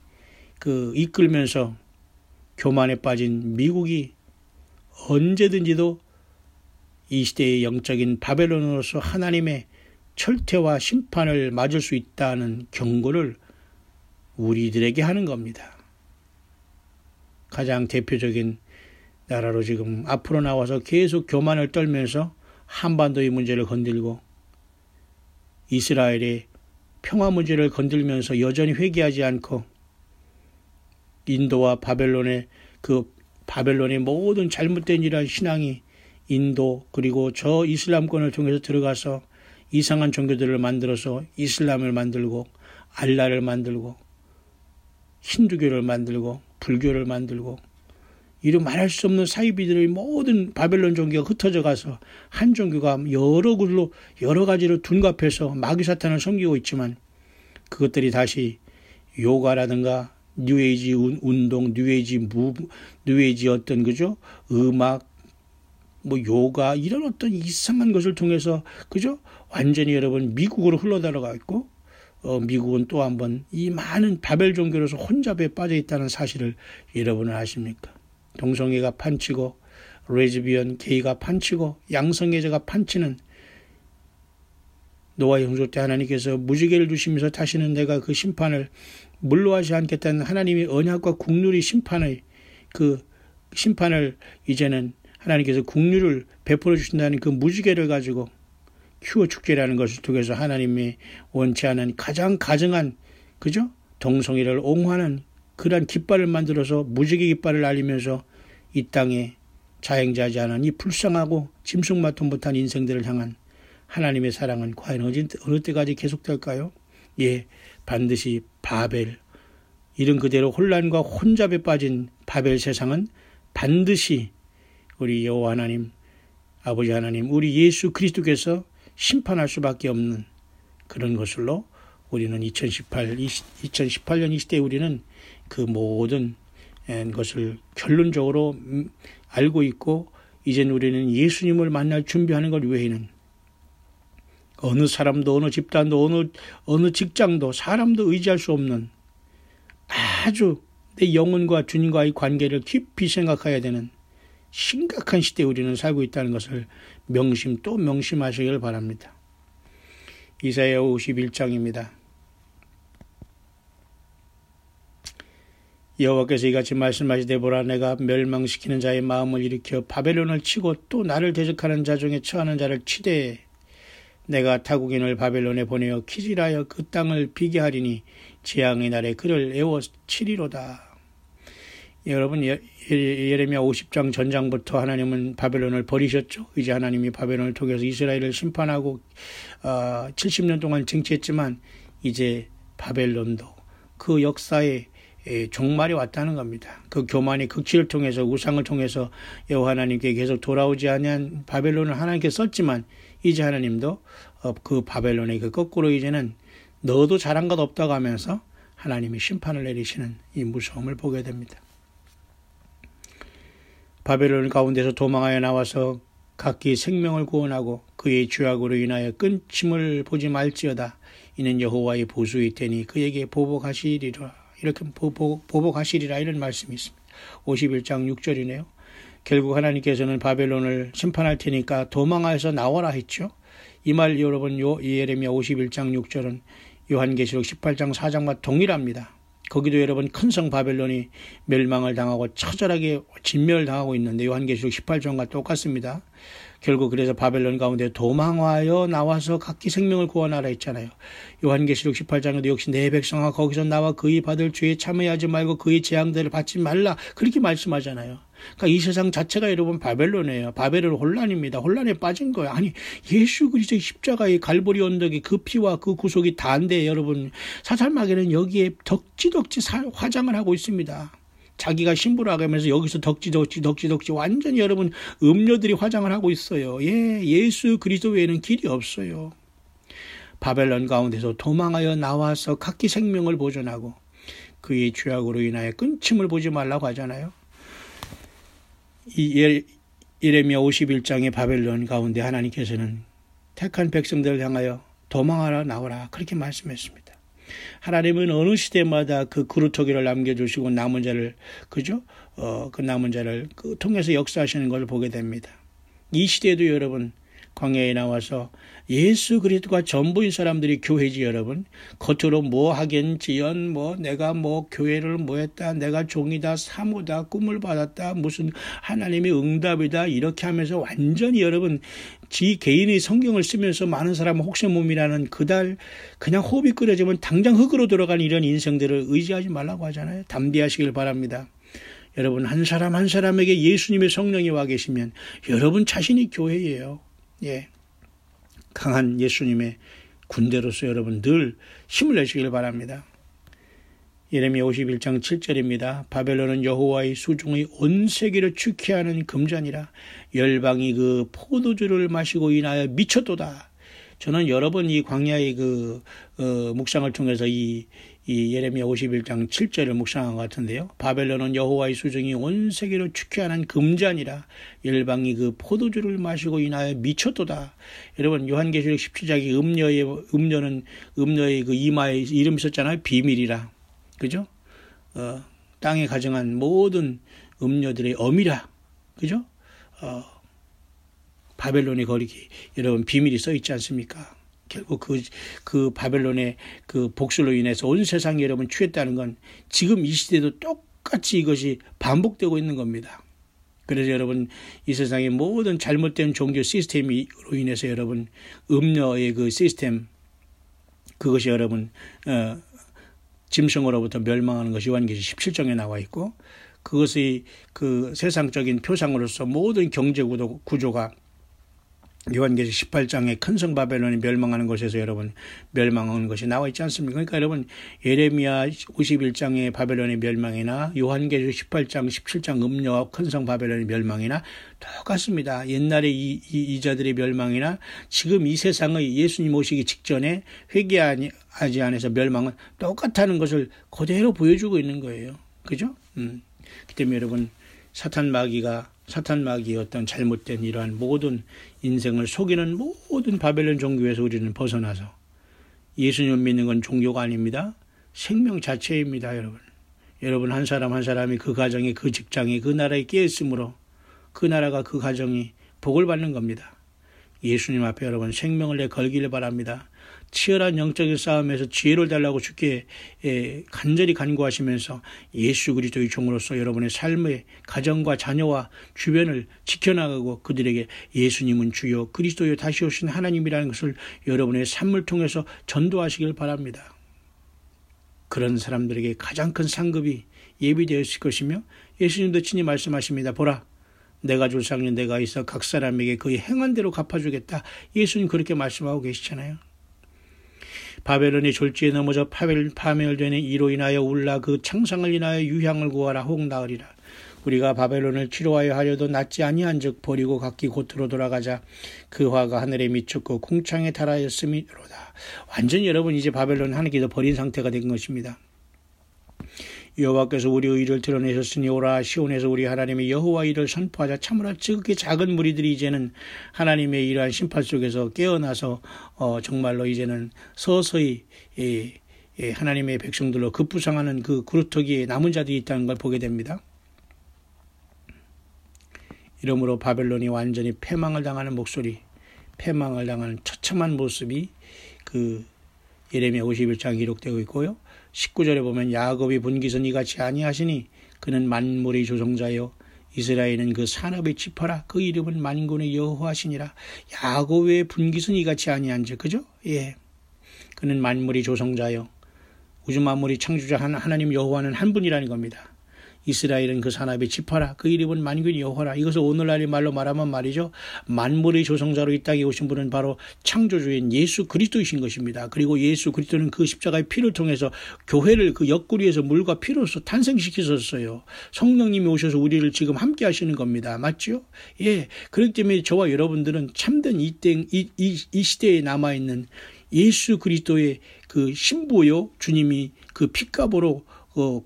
이끌면서 교만에 빠진 미국이 언제든지도 이 시대의 영적인 바벨론으로서 하나님의 철퇴와 심판을 맞을 수 있다는 경고를 우리들에게 하는 겁니다. 가장 대표적인 나라로 지금 앞으로 나와서 계속 교만을 떨면서 한반도의 문제를 건들고 이스라엘의 평화 문제를 건들면서 여전히 회개하지 않고 인도와 바벨론의 모든 잘못된 이러한 신앙이 인도 그리고 저 이슬람권을 통해서 들어가서 이상한 종교들을 만들어서 이슬람을 만들고 알라를 만들고 힌두교를 만들고 불교를 만들고 이런 말할 수 없는 사이비들의 모든 바벨론 종교가 흩어져 가서 한 종교가 여러 가지로 둔갑해서 마귀 사탄을 섬기고 있지만 그것들이 다시 요가라든가 뉴에이지 운동, 뉴에이지 어떤 그죠? 음악, 요가 이런 어떤 이상한 것을 통해서 그죠? 완전히 여러분 미국으로 흘러들어가 있고 미국은 또 한 번 이 많은 바벨 종교로서 혼잡에 빠져 있다는 사실을 여러분은 아십니까? 동성애가 판치고 레즈비언, 게이가 판치고 양성애자가 판치는 노아의 홍수 때 하나님께서 무지개를 주시면서 다시는 내가 그 심판을 물러하지 않겠다는 하나님의 언약과 국률의 심판을 이제는 하나님께서 국률을 베풀어 주신다는 그 무지개를 가지고 휴어 축제라는 것을 통해서 하나님이 원치 않은 가장 가증한 그죠? 동성애를 옹호하는 그러한 깃발을 만들어서 무지개 깃발을 알리면서 이 땅에 자행자지 않은 이 불쌍하고 짐승만도 못한 인생들을 향한 하나님의 사랑은 과연 어느 때까지 계속될까요? 예, 반드시 바벨, 이름 그대로 혼란과 혼잡에 빠진 바벨 세상은 반드시 우리 여호와 하나님, 아버지 하나님, 우리 예수 그리스도께서 심판할 수밖에 없는 그런 것으로 우리는 2018년 이 시대에 우리는 그 모든 것을 결론적으로 알고 있고 이제는 우리는 예수님을 만날 준비하는 것 외에는 어느 사람도 어느 집단도 어느 직장도 사람도 의지할 수 없는 아주 내 영혼과 주님과의 관계를 깊이 생각해야 되는 심각한 시대에 우리는 살고 있다는 것을 또 명심하시길 바랍니다. 이사야 51장입니다. 여호와께서 이같이 말씀하시되 보라 내가 멸망시키는 자의 마음을 일으켜 바벨론을 치고 또 나를 대적하는 자 중에 처하는 자를 치되 내가 타국인을 바벨론에 보내어 키질하여 그 땅을 비게 하리니 재앙의 날에 그를 애워 치리로다. 여러분 예레미야 50장 전장부터 하나님은 바벨론을 버리셨죠. 이제 하나님이 바벨론을 통해서 이스라엘을 심판하고 70년 동안 정치했지만 이제 바벨론도 그 역사에 종말이 왔다는 겁니다. 그 교만의 극치를 통해서 우상을 통해서 여호와 하나님께 계속 돌아오지 아니한 바벨론을 하나님께 썼지만 이제 하나님도 그 바벨론의 그 거꾸로 이제는 너도 잘한 것 없다고 하면서 하나님이 심판을 내리시는 이 무서움을 보게 됩니다. 바벨론 가운데서 도망하여 나와서 각기 생명을 구원하고 그의 죄악으로 인하여 끊침을 보지 말지어다. 이는 여호와의 보수의 때니 그에게 보복하시리라. 이렇게 보복하시리라 이런 말씀이 있습니다. 51장 6절이네요. 결국 하나님께서는 바벨론을 심판할 테니까 도망하여서 나와라 했죠. 이 말 여러분 예레미야 51장 6절은 요한계시록 18장 4장과 동일합니다. 거기도 여러분 큰 성 바벨론이 멸망을 당하고 처절하게 진멸을 당하고 있는데 요한계시록 18장과 똑같습니다. 결국 그래서 바벨론 가운데 도망하여 나와서 각기 생명을 구원하라 했잖아요. 요한계시록 18장에도 역시 내 백성아 거기서 나와 그의 받을 죄에 참여하지 말고 그의 재앙들을 받지 말라 그렇게 말씀하잖아요. 그러니까 이 세상 자체가 여러분 바벨론이에요. 바벨론 혼란입니다. 혼란에 빠진 거예요. 아니 예수 그리스도의 십자가의 갈보리 언덕의 그 피와 그 구속이 다인데 여러분 사살마귀는 여기에 덕지덕지 화장을 하고 있습니다. 자기가 신부라고 하면서 여기서 덕지덕지 완전히 여러분 음료들이 화장을 하고 있어요. 예수 그리스도 외에는 길이 없어요. 바벨론 가운데서 도망하여 나와서 각기 생명을 보존하고 그의 죄악으로 인하여 끊침을 보지 말라고 하잖아요. 이 예레미야 51장의 바벨론 가운데 하나님께서는 택한 백성들을 향하여 도망하라 나오라 그렇게 말씀했습니다. 하나님은 어느 시대마다 그 그루터기를 남겨주시고 남은 자를 그 남은 자를 통해서 역사하시는 걸 보게 됩니다. 이 시대에도 여러분 광야에 나와서 예수 그리스도가 전부인 사람들이 교회지 여러분. 겉으로 뭐 하겠지연 내가 교회를 했다. 내가 종이다. 사모다. 꿈을 받았다. 무슨 하나님의 응답이다. 이렇게 하면서 완전히 여러분 지 개인의 성경을 쓰면서 많은 사람은 혹시 몸이라는 그달 그냥 호흡이 끓여지면 당장 흙으로 들어가는 이런 인생들을 의지하지 말라고 하잖아요. 담대하시길 바랍니다. 여러분 한 사람 한 사람에게 예수님의 성령이 와 계시면 여러분 자신이 교회예요. 강한 예수님의 군대로서 여러분 늘 힘을 내시길 바랍니다. 예레미야 51장 7절입니다. 바벨론은 여호와의 수중의 온 세계를 축해하는 금잔이라 열방이 그 포도주를 마시고 인하여 미쳤도다. 저는 여러 번 이 광야의 묵상을 통해서 이 예레미야 51장 7절을 묵상한 것 같은데요. 바벨론은 여호와의 수중이 온 세계를 축해하는 금잔이라 열방이 그 포도주를 마시고 인하여 미쳤도다. 여러분 요한계시록 17장의 음녀의 그 이마에 이름 있었잖아요. 비밀이라. 그죠? 땅에 가정한 모든 음녀들의 어미라. 그죠? 바벨론의 거리기. 여러분 비밀이 써 있지 않습니까? 결국 그 바벨론의 그 복수로 인해서 온 세상이 여러분 취했다는 건 지금 이 시대도 똑같이 이것이 반복되고 있는 겁니다. 그래서 여러분 이 세상의 모든 잘못된 종교 시스템으로 인해서 여러분 음녀의 그 시스템 그것이 여러분 짐승으로부터 멸망하는 것이 요한계시록 17장에 나와 있고 그것의 그 세상적인 표상으로서 모든 경제 구조가 요한계시록 18장에 큰 성 바벨론이 멸망하는 곳에서 여러분 멸망하는 것이 나와 있지 않습니까? 그러니까 여러분 예레미야 51장의 바벨론의 멸망이나 요한계시록 18장 17장 음녀와 큰 성 바벨론의 멸망이나 똑같습니다. 옛날에 이 자들의 멸망이나 지금 이 세상의 예수님 오시기 직전에 회개하지 않아서 멸망은 똑같다는 것을 그대로 보여주고 있는 거예요. 그죠? 그 때문에 여러분 사탄 마귀의 어떤 잘못된 이러한 모든 인생을 속이는 모든 바벨론 종교에서 우리는 벗어나서 예수님을 믿는 건 종교가 아닙니다. 생명 자체입니다, 여러분. 여러분 한 사람 한 사람이 그 가정에 그 직장에 그 나라에 깨있으므로 그 나라가 그 가정이 복을 받는 겁니다. 예수님 앞에 여러분 생명을 내 걸기를 바랍니다. 치열한 영적인 싸움에서 지혜를 달라고 주께 간절히 간구하시면서 예수 그리스도의 종으로서 여러분의 삶의 가정과 자녀와 주변을 지켜나가고 그들에게 예수님은 주여 그리스도여 다시 오신 하나님이라는 것을 여러분의 삶을 통해서 전도하시길 바랍니다. 그런 사람들에게 가장 큰 상급이 예비되어 있을 것이며 예수님도 친히 말씀하십니다. 보라 내가 줄 상은 내가 있어 각 사람에게 그의 행한 대로 갚아주겠다. 예수님 그렇게 말씀하고 계시잖아요. 바벨론이 졸지에 넘어져 파멸되는 이로 인하여 울라 그 창상을 인하여 유향을 구하라 혹 나으리라. 우리가 바벨론을 치료하여 하려도 낫지 아니한즉 버리고 각기 곳으로 돌아가자. 그 화가 하늘에 미쳤고 궁창에 달하였음이로다. 완전히 여러분 이제 바벨론 하나님께서 버린 상태가 된 것입니다. 여호와께서 우리 의를 드러내셨으니 오라 시온에서 우리 하나님의 여호와 일을 선포하자. 참으로 지극히 작은 무리들이 이제는 하나님의 이러한 심판 속에서 깨어나서 정말로 이제는 서서히 하나님의 백성들로 급부상하는 그 구루터기에 남은 자들이 있다는 걸 보게 됩니다. 이러므로 바벨론이 완전히 패망을 당하는 목소리, 패망을 당하는 처참한 모습이 그 예레미야 51장 기록되고 있고요. 19절에 보면 야곱이 분깃은 이같이 아니하시니 그는 만물의 조성자요 이스라엘은 그 산업의 지파라. 그 이름은 만군의 여호와시니라. 야곱의 분깃은 이같이 아니한즉 그죠? 예, 그는 만물의 조성자요 우주 만물의 창조자 하나님 여호와는 한 분이라는 겁니다. 이스라엘은 그 산업의 지파라. 그 이름은 만군의 여호와라. 이것을 오늘날의 말로 말하면 말이죠. 만물의 조성자로 이 땅에 오신 분은 바로 창조주인 예수 그리스도이신 것입니다. 그리고 예수 그리스도는 그 십자가의 피를 통해서 교회를 그 옆구리에서 물과 피로서 탄생시키셨어요. 성령님이 오셔서 우리를 지금 함께 하시는 겁니다. 맞죠? 예. 그렇기 때문에 저와 여러분들은 참된 이 시대에 남아있는 예수 그리스도의 그 신부요 주님이 그 핏값으로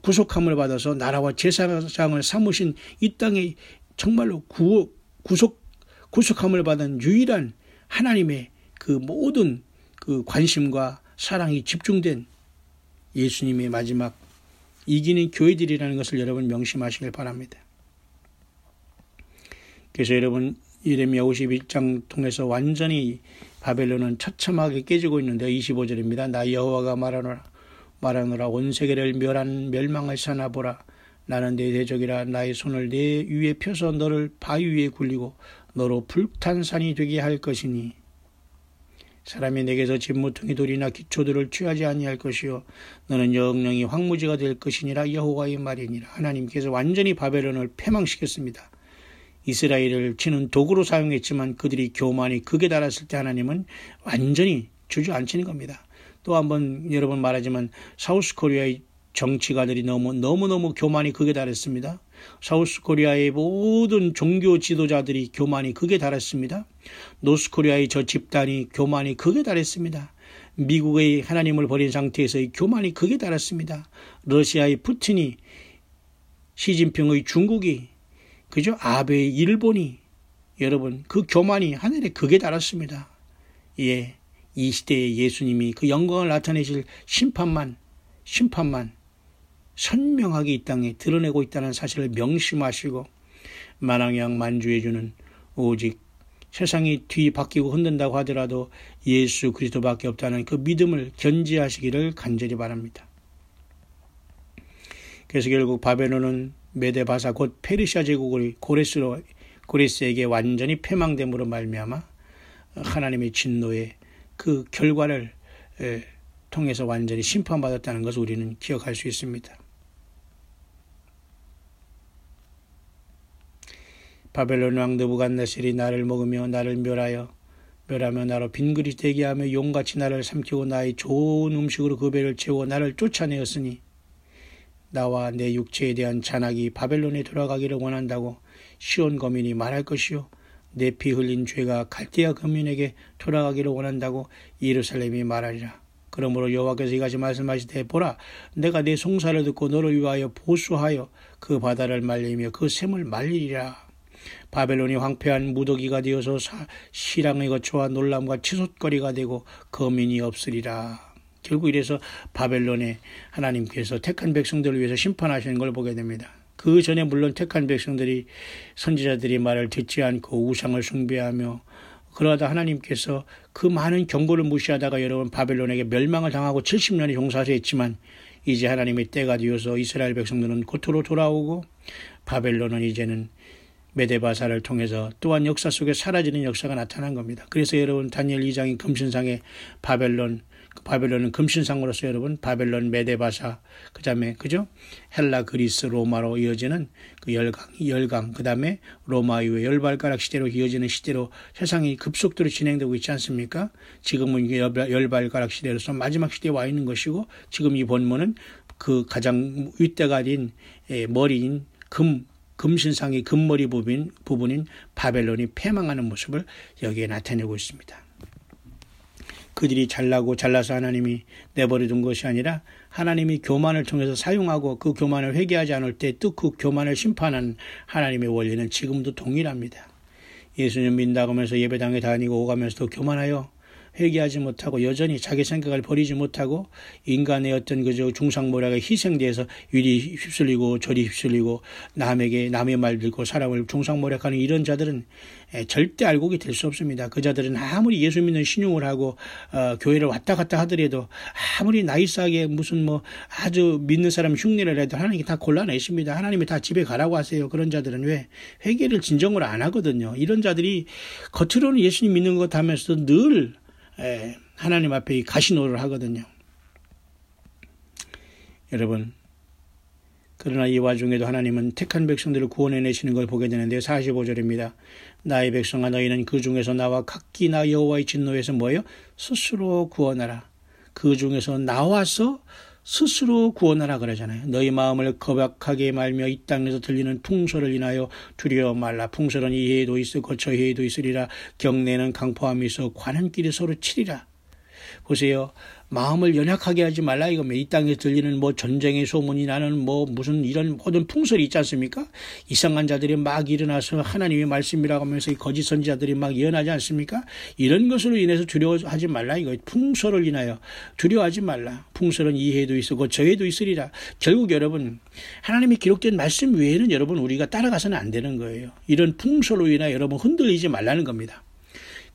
구속함을 받아서 나라와 제사장을 삼으신 이 땅에 정말로 구속함을 받은 유일한 하나님의 그 모든 그 관심과 사랑이 집중된 예수님의 마지막 이기는 교회들이라는 것을 여러분 명심하시길 바랍니다. 그래서 여러분 예레미야 51장 통해서 완전히 바벨론은 처참하게 깨지고 있는데 25절입니다. 나 여호와가 말하노라 온 세계를 멸망을 사나보라. 나는 내 대적이라 나의 손을 내 위에 펴서 너를 바위 위에 굴리고 너로 불탄산이 되게 할 것이니 사람이 내게서 진무통이 돌이나 기초들을 취하지 아니할 것이요 너는 영영이 황무지가 될 것이니라. 여호와의 말이니라. 하나님께서 완전히 바벨론을 패망시켰습니다. 이스라엘을 치는 도구로 사용했지만 그들이 교만이 극에 달했을 때 하나님은 완전히 주저앉히는 겁니다. 또 한번 여러 번 말하지만 사우스코리아의 정치가들이 너무너무 교만이 극에 달했습니다. 사우스코리아의 모든 종교 지도자들이 교만이 극에 달했습니다. 노스코리아의 저 집단이 교만이 극에 달했습니다. 미국의 하나님을 버린 상태에서의 교만이 극에 달했습니다. 러시아의 푸틴이 시진핑의 중국이 그죠? 아베의 일본이 여러분 그 교만이 하늘에 극에 달했습니다. 예. 이 시대에 예수님이 그 영광을 나타내실 심판만 선명하게 이 땅에 드러내고 있다는 사실을 명심하시고 만왕양 만주해 주는 오직 세상이 뒤바뀌고 흔든다고 하더라도 예수 그리스도밖에 없다는 그 믿음을 견지하시기를 간절히 바랍니다. 그래서 결국 바벨론은 메데바사 곧 페르시아 제국을 고레스에게 완전히 패망됨으로 말미암아 하나님의 진노에 그 결과를 통해서 완전히 심판받았다는 것을 우리는 기억할 수 있습니다. 바벨론 왕 느부갓네살이 나를 먹으며 나를 멸하며 나로 빈그릇 되게 하며 용같이 나를 삼키고 나의 좋은 음식으로 그 배를 채워 나를 쫓아내었으니 나와 내 육체에 대한 잔악이 바벨론에 돌아가기를 원한다고 시온 거민이 말할 것이요 내 피 흘린 죄가 갈대아 거민에게 돌아가기를 원한다고 예루살렘이 말하리라. 그러므로 여호와께서 이같이 말씀하시되 보라 내가 내 송사를 듣고 너를 위하여 보수하여 그 바다를 말리며 그 샘을 말리리라. 바벨론이 황폐한 무더기가 되어서 시랑의 거처와 놀람과 치솟거리가 되고 거민이 없으리라. 결국 이래서 바벨론에 하나님께서 택한 백성들을 위해서 심판하시는 걸 보게 됩니다. 그 전에 물론 택한 백성들이 선지자들이 말을 듣지 않고 우상을 숭배하며 그러다 하나님께서 그 많은 경고를 무시하다가 여러분 바벨론에게 멸망을 당하고 70년의 종사를 했지만 이제 하나님의 때가 되어서 이스라엘 백성들은 고토로 돌아오고 바벨론은 이제는 메데바사를 통해서 또한 역사 속에 사라지는 역사가 나타난 겁니다. 그래서 여러분 다니엘 2장의 금신상의 바벨론은 금신상으로서 여러분 바벨론, 메데바사, 그 다음에 그죠? 헬라, 그리스, 로마로 이어지는 그 열강, 그 다음에 로마 이후에 열발가락 시대로 이어지는 시대로 세상이 급속도로 진행되고 있지 않습니까? 지금은 열발가락 시대로서 마지막 시대에 와 있는 것이고 지금 이 본문은 그 가장 윗대가 된 머리인 금신상의 금머리 부분인 바벨론이 패망하는 모습을 여기에 나타내고 있습니다. 그들이 잘나서 하나님이 내버려둔 것이 아니라 하나님이 교만을 통해서 사용하고 그 교만을 회개하지 않을 때 또 그 교만을 심판하는 하나님의 원리는 지금도 동일합니다. 예수님 믿는다고 하면서 예배당에 다니고 오가면서도 교만하여 회개하지 못하고 여전히 자기 생각을 버리지 못하고 인간의 어떤 그저 중상모략에 희생돼서 이리 휩쓸리고 저리 휩쓸리고 남의 말 듣고 사람을 중상모략하는 이런 자들은 절대 알곡이 될 수 없습니다. 그 자들은 아무리 예수 믿는 신용을 하고 교회를 왔다 갔다 하더라도 아무리 나이스하게 무슨 뭐 아주 믿는 사람 흉내를 해도 하나님이 다 골라내십니다. 하나님이 다 집에 가라고 하세요. 그런 자들은 왜 회개를 진정으로 안 하거든요. 이런 자들이 겉으로는 예수님 믿는 것 하면서도 늘 하나님 앞에 가시노를 하거든요. 여러분, 그러나 이 와중에도 하나님은 택한 백성들을 구원해내시는 걸 보게 되는데 45절입니다. 나의 백성아 너희는 그 중에서 나와 각기 나 여호와의 진노에서 뭐예요? 스스로 구원하라. 그 중에서 나와서 스스로 구원하라 그러잖아요. 너희 마음을 거박하게 말며 이 땅에서 들리는 풍소를 인하여 두려워 말라. 풍소는 이해에도 있고 저해에도 있으리라. 경내는 강포함이 있어 관한 길에 서로 치리라. 보세요. 마음을 연약하게 하지 말라 이겁니다. 이 땅에서 들리는 뭐 전쟁의 소문이 나는 뭐 무슨 이런 모든 풍설이 있지 않습니까? 이상한 자들이 막 일어나서 하나님의 말씀이라고 하면서 이 거짓 선지자들이 막 예언하지 않습니까? 이런 것으로 인해서 두려워하지 말라 이거. 풍설을 인하여 두려워하지 말라. 풍설은 이해도 있고 저해도 있으리라. 결국 여러분 하나님의 기록된 말씀 외에는 여러분 우리가 따라가서는 안 되는 거예요. 이런 풍설로 인하여 여러분 흔들리지 말라는 겁니다.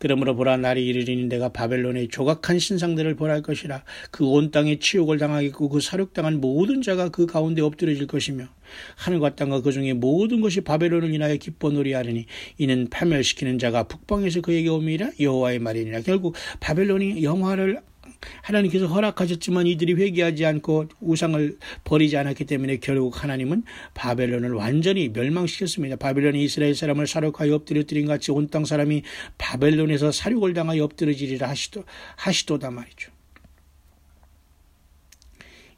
그러므로 보라 날이 이르리니 내가 바벨론의 조각한 신상들을 벌할 것이라. 그 온 땅에 치욕을 당하겠고 그 사륙당한 모든 자가 그 가운데 엎드려질 것이며 하늘과 땅과 그 중에 모든 것이 바벨론을 인하여 기뻐 노래하리니 이는 파멸시키는 자가 북방에서 그에게 오미라 여호와의 말이니라. 결국 바벨론이 영화를 하나님께서 허락하셨지만 이들이 회개하지 않고 우상을 버리지 않았기 때문에 결국 하나님은 바벨론을 완전히 멸망시켰습니다. 바벨론이 이스라엘 사람을 사륙하여 엎드려뜨린 같이 온 땅 사람이 바벨론에서 사륙을 당하여 엎드려지리라 하시도다 말이죠.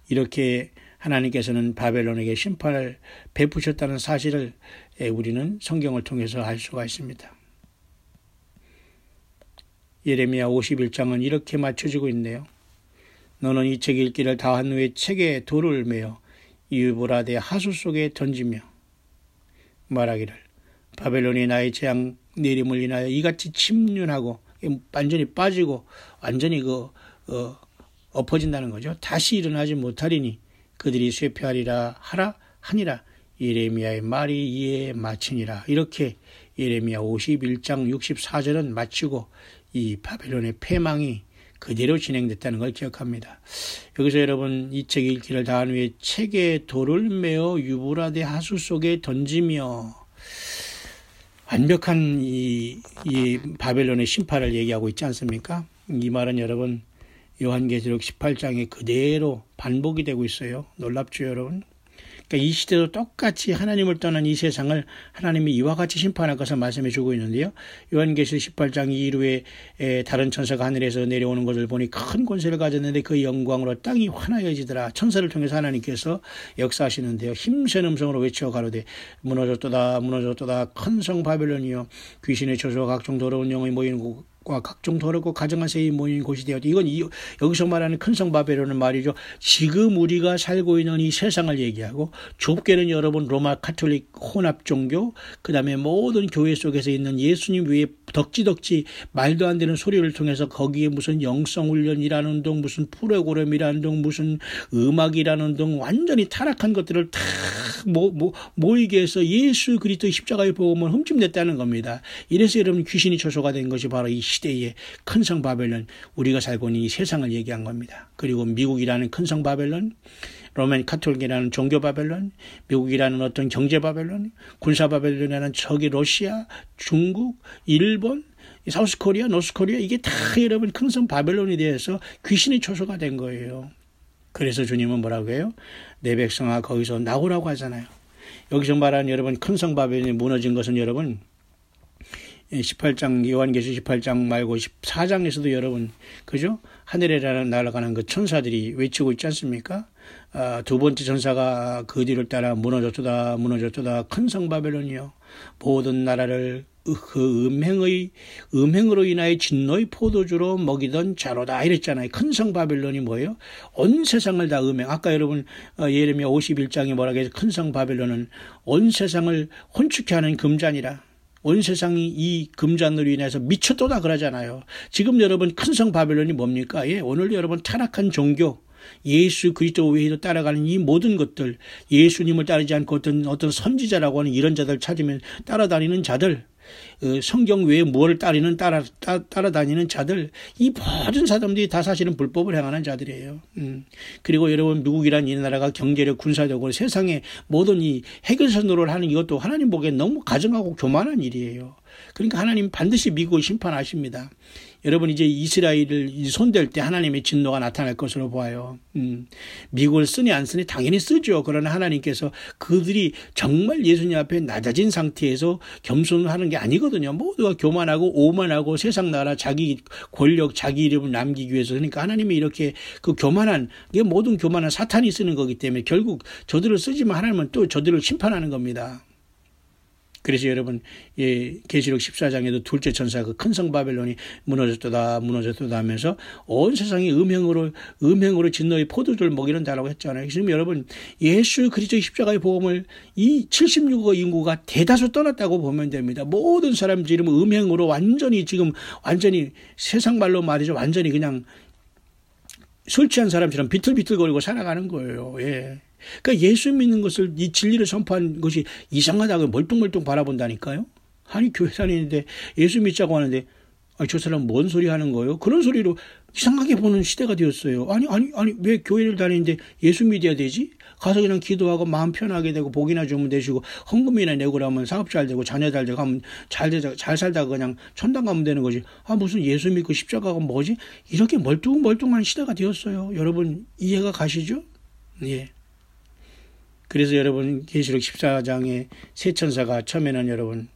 이렇게 하나님께서는 바벨론에게 심판을 베푸셨다는 사실을 우리는 성경을 통해서 알 수가 있습니다. 예레미야 51장은 이렇게 맞춰지고 있네요. 너는 이 책 읽기를 다 한 후에 책에 돌을 메어 유브라데 하수 속에 던지며 말하기를 바벨론이 나의 재앙 내림을 인하여 이같이 침륜하고 완전히 빠지고 완전히 엎어진다는 거죠. 다시 일어나지 못하리니 그들이 쇠폐하리라 하니라. 예레미야의 말이 이에 마치니라. 이렇게 예레미야 51장 64절은 마치고 이 바벨론의 패망이 그대로 진행됐다는 걸 기억합니다. 여기서 여러분 이 책 읽기를 다한 후에 책에 돌을 메어 유브라데 하수 속에 던지며 완벽한 이 바벨론의 심판을 얘기하고 있지 않습니까? 이 말은 여러분 요한계시록 18장에 그대로 반복이 되고 있어요. 놀랍죠 여러분? 그러니까 이 시대도 똑같이 하나님을 떠난 이 세상을 하나님이 이와 같이 심판할 것을 말씀해 주고 있는데요. 요한계시록 18장 2일후에 다른 천사가 하늘에서 내려오는 것을 보니 큰 권세를 가졌는데 그 영광으로 땅이 환하여지더라. 천사를 통해서 하나님께서 역사하시는데요. 힘센 음성으로 외쳐 가로되 무너졌도다 무너졌도다 큰 성 바벨론이여 귀신의 저주와 각종 더러운 영이 모이는 곳과 각종 더럽고 가증한 새이 모인 곳이 되었다. 이건 여기서 말하는 큰 성 바벨론은 말이죠. 지금 우리가 살고 있는 이 세상을 얘기하고 좁게는 여러분 로마 카톨릭 혼합 종교 그 다음에 모든 교회 속에서 있는 예수님 외에 덕지덕지 말도 안 되는 소리를 통해서 거기에 무슨 영성훈련이라는 등 무슨 프로그램이라는 등 무슨 음악이라는 등 완전히 타락한 것들을 다 모이게 해서 예수 그리스도 십자가의 복음을 흠집냈다는 겁니다. 이래서 여러분 귀신이 초소가 된 것이 바로 이 시대의 큰 성 바벨론, 우리가 살고 있는 이 세상을 얘기한 겁니다. 그리고 미국이라는 큰 성 바벨론, 로맨 카톨릭이라는 종교 바벨론, 미국이라는 어떤 경제 바벨론, 군사 바벨론이라는 저기 러시아, 중국, 일본, 사우스 코리아, 노스 코리아, 이게 다 여러분 큰 성 바벨론에 대해서 귀신의 초소가 된 거예요. 그래서 주님은 뭐라고 해요? 내 백성아 거기서 나오라고 하잖아요. 여기서 말하는 여러분 큰 성 바벨론이 무너진 것은 여러분 18장 요한계시 18장 말고 14장에서도 여러분 그죠? 하늘에 날아가는 그 천사들이 외치고 있지 않습니까? 두 번째 천사가 그 뒤를 따라 무너졌도다 무너졌도다 큰 성 바벨론이요 모든 나라를 그 음행으로 인하여 진노의 포도주로 먹이던 자로다 이랬잖아요. 큰 성 바벨론이 뭐예요? 온 세상을 다 음행. 아까 여러분 예레미야 51장에 뭐라고 해서 큰 성 바벨론은 온 세상을 혼축케 하는 금잔이라. 온 세상이 이 금잔으로 인해서 미쳤도다 그러잖아요. 지금 여러분 큰 성 바벨론이 뭡니까? 예, 오늘 여러분 타락한 종교, 예수 그리스도 외에도 따라가는 이 모든 것들, 예수님을 따르지 않고 어떤 선지자라고 하는 이런 자들 찾으면 따라다니는 자들, 성경 외에 무엇을 따라다니는 자들, 이 모든 사람들이 다 사실은 불법을 행하는 자들이에요. 그리고 여러분 미국이란 이 나라가 경제력, 군사적으로 세상에 모든 이 해결선 노릇을 하는 이것도 하나님 보기엔 너무 가증하고 교만한 일이에요. 그러니까 하나님 반드시 미국을 심판하십니다. 여러분 이제 이스라엘을 손댈 때 하나님의 진노가 나타날 것으로 보아요. 미국을 쓰니 안 쓰니 당연히 쓰죠. 그러나 하나님께서 그들이 정말 예수님 앞에 낮아진 상태에서 겸손을 하는 게 아니거든요. 모두가 교만하고 오만하고 세상 나라 자기 권력 자기 이름을 남기기 위해서. 그러니까 하나님이 이렇게 그 교만한 이게 모든 교만한 사탄이 쓰는 거기 때문에 결국 저들을 쓰지만 하나님은 또 저들을 심판하는 겁니다. 그래서 여러분 계시록 14장에도 둘째 천사 그 큰 성 바벨론이 무너졌도다 하면서 온 세상이 음행으로 진노의 포도주를 먹이는 자라고 했잖아요. 지금 여러분 예수 그리스도의 십자가의 복음을 이 76억 인구가 대다수 떠났다고 보면 됩니다. 모든 사람 지금 음행으로 완전히 세상 말로 말이죠. 완전히 그냥 술 취한 사람처럼 비틀비틀거리고 살아가는 거예요. 예. 그러니까 예수 믿는 것을 이 진리를 선포한 것이 이상하다고 멀뚱멀뚱 바라본다니까요. 아니 교회 다니는데 예수 믿자고 하는데 저 사람 뭔 소리 하는 거예요? 그런 소리로 이상하게 보는 시대가 되었어요. 아니 왜 교회를 다니는데 예수 믿어야 되지? 가서 그냥 기도하고 마음 편하게 되고 복이나 주면 되시고 헌금이나 내고 그러면 사업 잘 되고 자녀 잘 되고 하면 잘 살다가 그냥 천당 가면 되는 거지. 무슨 예수 믿고 십자가가 뭐지? 이렇게 멀뚱멀뚱한 시대가 되었어요. 여러분 이해가 가시죠? 예. 그래서 여러분 계시록 14장에 세 천사가 처음에는 여러분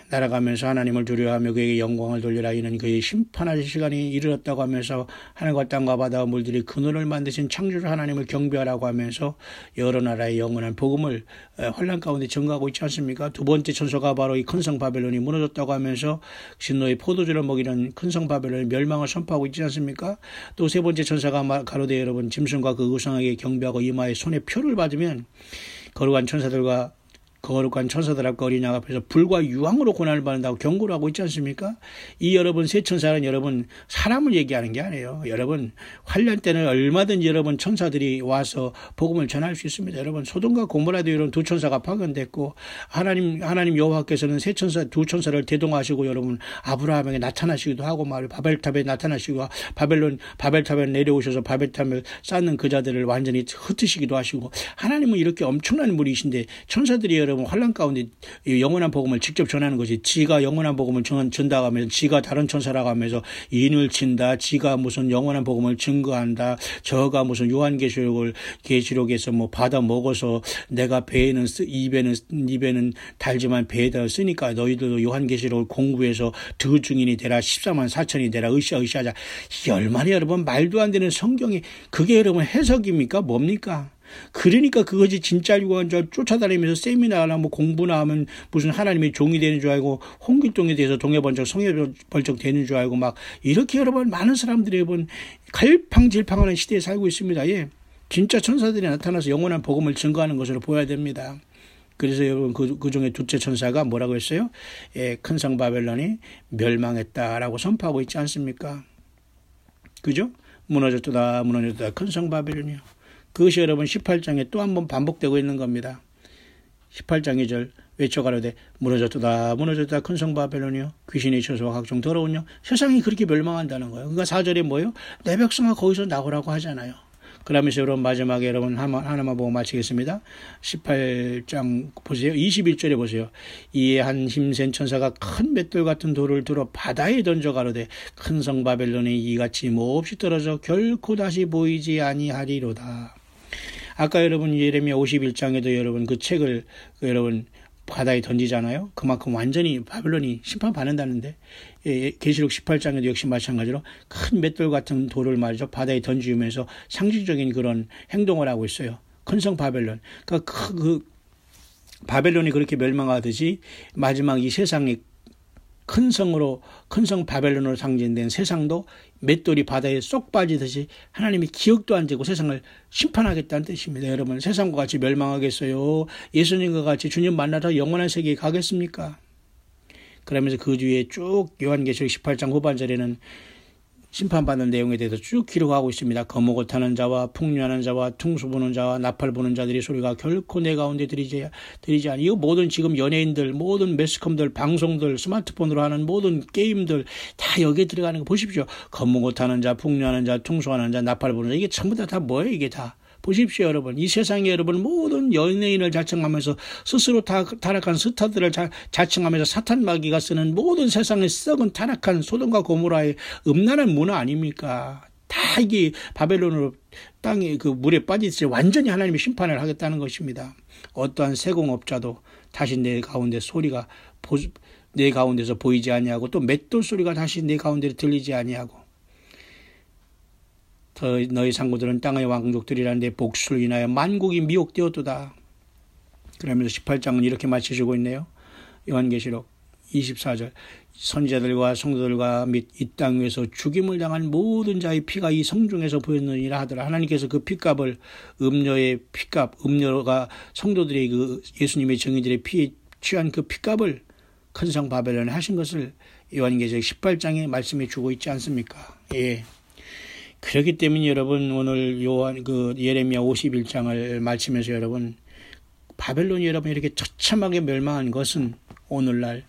날아가면서 하나님을 두려워하며 그에게 영광을 돌리라 이는 그의 심판하실 시간이 이르렀다고 하면서 하늘과 땅과 바다와 물들이 그늘을 만드신 창조주 하나님을 경배하라고 하면서 여러 나라의 영원한 복음을 환난 가운데 증거하고 있지 않습니까? 두 번째 천사가 바로 이 큰 성 바벨론이 무너졌다고 하면서 진노의 포도주를 먹이는 큰 성 바벨론의 멸망을 선포하고 있지 않습니까? 또 세 번째 천사가 가로되 여러분 짐승과 그 우상에게 경배하고 이마에 손에 표를 받으면 거룩한 천사들 앞과 어린 양 앞에서 불과 유황으로 고난을 받는다고 경고를 하고 있지 않습니까? 이 여러분 세 천사는 여러분 사람을 얘기하는 게 아니에요. 여러분 환난 때는 얼마든지 여러분 천사들이 와서 복음을 전할 수 있습니다. 여러분 소돔과 고모라도 이런 두 천사가 파견됐고 하나님 여호와께서는 두 천사를 대동하시고 여러분 아브라함에게 나타나시기도 하고 바벨탑에 나타나시고 바벨탑에 내려오셔서 바벨탑을 쌓는 그 자들을 완전히 흩으시기도 하시고 하나님은 이렇게 엄청난 분이신데 천사들이 여러분 환난 가운데 영원한 복음을 직접 전하는 것이 지가 영원한 복음을 전다고 하면서 지가 다른 천사라고 하면서 인을 친다. 지가 무슨 영원한 복음을 증거한다. 저가 무슨 요한계시록에서 뭐 받아 먹어서 내가 입에는 달지만 배에다 쓰니까 너희들도 요한계시록을 공부해서 드 증인이 되라 14만 4천이 되라 으쌰으쌰하자. 이게 얼마나 여러분 말도 안 되는 성경이 그게 여러분 해석입니까? 뭡니까? 그러니까 그것이 진짜 유한 줄 쫓아다니면서 세미나나 뭐 공부나 하면 무슨 하나님의 종이 되는 줄 알고 홍길동에 대해서 동해번쩍 성해번쩍 되는 줄 알고 막 이렇게 여러분 많은 사람들이 여러분 갈팡질팡하는 시대에 살고 있습니다. 예, 진짜 천사들이 나타나서 영원한 복음을 증거하는 것으로 보여야 됩니다. 그래서 여러분 그 중에 둘째 천사가 뭐라고 했어요? 큰 성 바벨론이 멸망했다라고 선포하고 있지 않습니까? 그죠? 무너졌다 큰 성 바벨론이요. 그것이 여러분 18장에 또 한 번 반복되고 있는 겁니다. 18장 2절 외쳐가로되 무너졌다 큰 성 바벨론이요 귀신의 처소와 각종 더러운 영 세상이 그렇게 멸망한다는 거예요. 그러니까 4절에 뭐예요? 내 백성아 거기서 나오라고 하잖아요. 그러면서 여러분 마지막에 여러분 하나만 보고 마치겠습니다. 18장 보세요. 21절에 보세요. 이에 한 힘센 천사가 큰 맷돌 같은 돌을 들어 바다에 던져 가로되 큰 성 바벨론이 이같이 몹시 떨어져 결코 다시 보이지 아니하리로다. 아까 여러분 예레미야 51장에도 여러분 그 책을 여러분 바다에 던지잖아요. 그만큼 완전히 바벨론이 심판받는다는데 계시록 18장에도 역시 마찬가지로 큰 맷돌 같은 돌을 말이죠. 바다에 던지면서 상징적인 그런 행동을 하고 있어요. 큰 성 바벨론. 그러니까 그 바벨론이 그렇게 멸망하듯이 마지막 이 세상이 큰 성 바벨론으로 상징된 세상도 맷돌이 바다에 쏙 빠지듯이 하나님이 기억도 안 되고 세상을 심판하겠다는 뜻입니다. 여러분 세상과 같이 멸망하겠어요? 예수님과 같이 주님 만나러 영원한 세계에 가겠습니까? 그러면서 그 뒤에 쭉 요한계시록 18장 후반절에는 심판받는 내용에 대해서 쭉 기록하고 있습니다. 거목을 타는 자와 풍류하는 자와 퉁수 부는 자와 나팔 부는 자들이 소리가 결코 내 가운데 들리지 않니. 이거 모든 지금 연예인들, 모든 매스컴들, 방송들, 스마트폰으로 하는 모든 게임들 다 여기에 들어가는 거 보십시오. 거목을 타는 자, 풍류하는 자, 퉁수하는 자, 나팔 부는 자 이게 전부 다 뭐예요? 이게 다. 보십시오 여러분. 이 세상에 여러분 모든 연예인을 자청하면서 스스로 타락한 스타들을 자청하면서 사탄 마귀가 쓰는 모든 세상의 썩은 타락한 소돔과 고모라의 음란한 문화 아닙니까? 다 이게 바벨론으로 땅에 그 물에 빠지듯이 완전히 하나님이 심판을 하겠다는 것입니다. 어떠한 세공업자도 다시 내 가운데 소리가 내 가운데서 보이지 아니하고 또 맷돌 소리가 다시 내 가운데 들리지 아니하고 너희 상구들은 땅의 왕족들이라는데 복수를 인하여 만국이 미혹되었도다. 그러면서 18장은 이렇게 마치시고 있네요. 요한계시록 24절 선지자들과 성도들과 및 이 땅 위에서 죽임을 당한 모든 자의 피가 이 성중에서 보였느니라 하더라. 하나님께서 그 피값을 음료의 피값, 음료가 성도들의 그 예수님의 정의들의 피에 취한 그 피값을 큰 성 바벨론에 하신 것을 요한계시록 18장에 말씀해 주고 있지 않습니까? 예. 그렇기 때문에 여러분 오늘 예레미야 51장을 마치면서 여러분 바벨론이 여러분 이렇게 처참하게 멸망한 것은 오늘날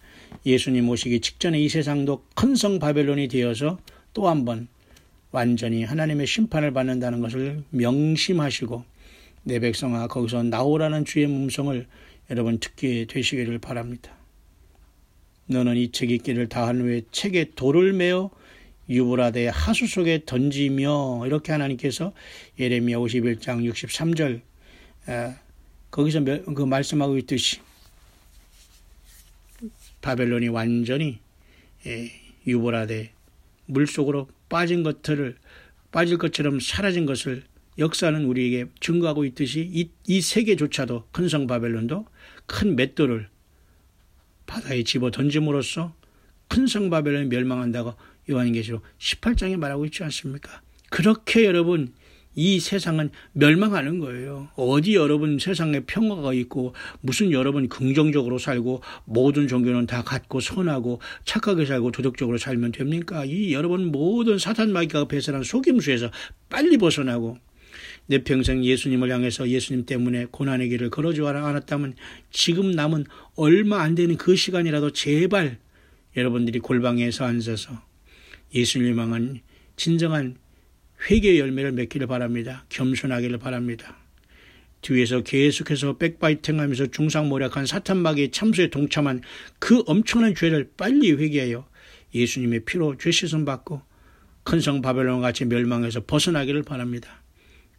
예수님 오시기 직전에 이 세상도 큰 성 바벨론이 되어서 또 한 번 완전히 하나님의 심판을 받는다는 것을 명심하시고 내 백성아 거기서 나오라는 주의 음성을 여러분 듣게 되시기를 바랍니다. 너는 이 책 읽기를 다한 후에 책에 돌을 메어 유브라데 하수 속에 던지며 이렇게 하나님께서 예레미야 51장 63절 거기서 그 말씀하고 있듯이 바벨론이 완전히 유브라데 물속으로 빠질 것처럼 사라진 것을 역사는 우리에게 증거하고 있듯이 이 세계조차도 큰 성 바벨론도 큰 맷돌을 바다에 집어 던짐으로써 큰 성 바벨론이 멸망한다고 요한계시록 18장에 말하고 있지 않습니까? 그렇게 여러분 이 세상은 멸망하는 거예요. 어디 여러분 세상에 평화가 있고 무슨 여러분 긍정적으로 살고 모든 종교는 다 같고 선하고 착하게 살고 도덕적으로 살면 됩니까? 이 여러분 모든 사탄 마귀가 배설한 속임수에서 빨리 벗어나고 내 평생 예수님을 향해서 예수님 때문에 고난의 길을 걸어주지 않았다면 지금 남은 얼마 안 되는 그 시간이라도 제발 여러분들이 골방에서 앉아서 예수님을 향한 진정한 회개의 열매를 맺기를 바랍니다. 겸손하기를 바랍니다. 뒤에서 계속해서 백바이팅하면서 중상모략한 사탄 마귀의 참수에 동참한 그 엄청난 죄를 빨리 회개하여 예수님의 피로 죄 씻음 받고 큰 성 바벨론과 같이 멸망해서 벗어나기를 바랍니다.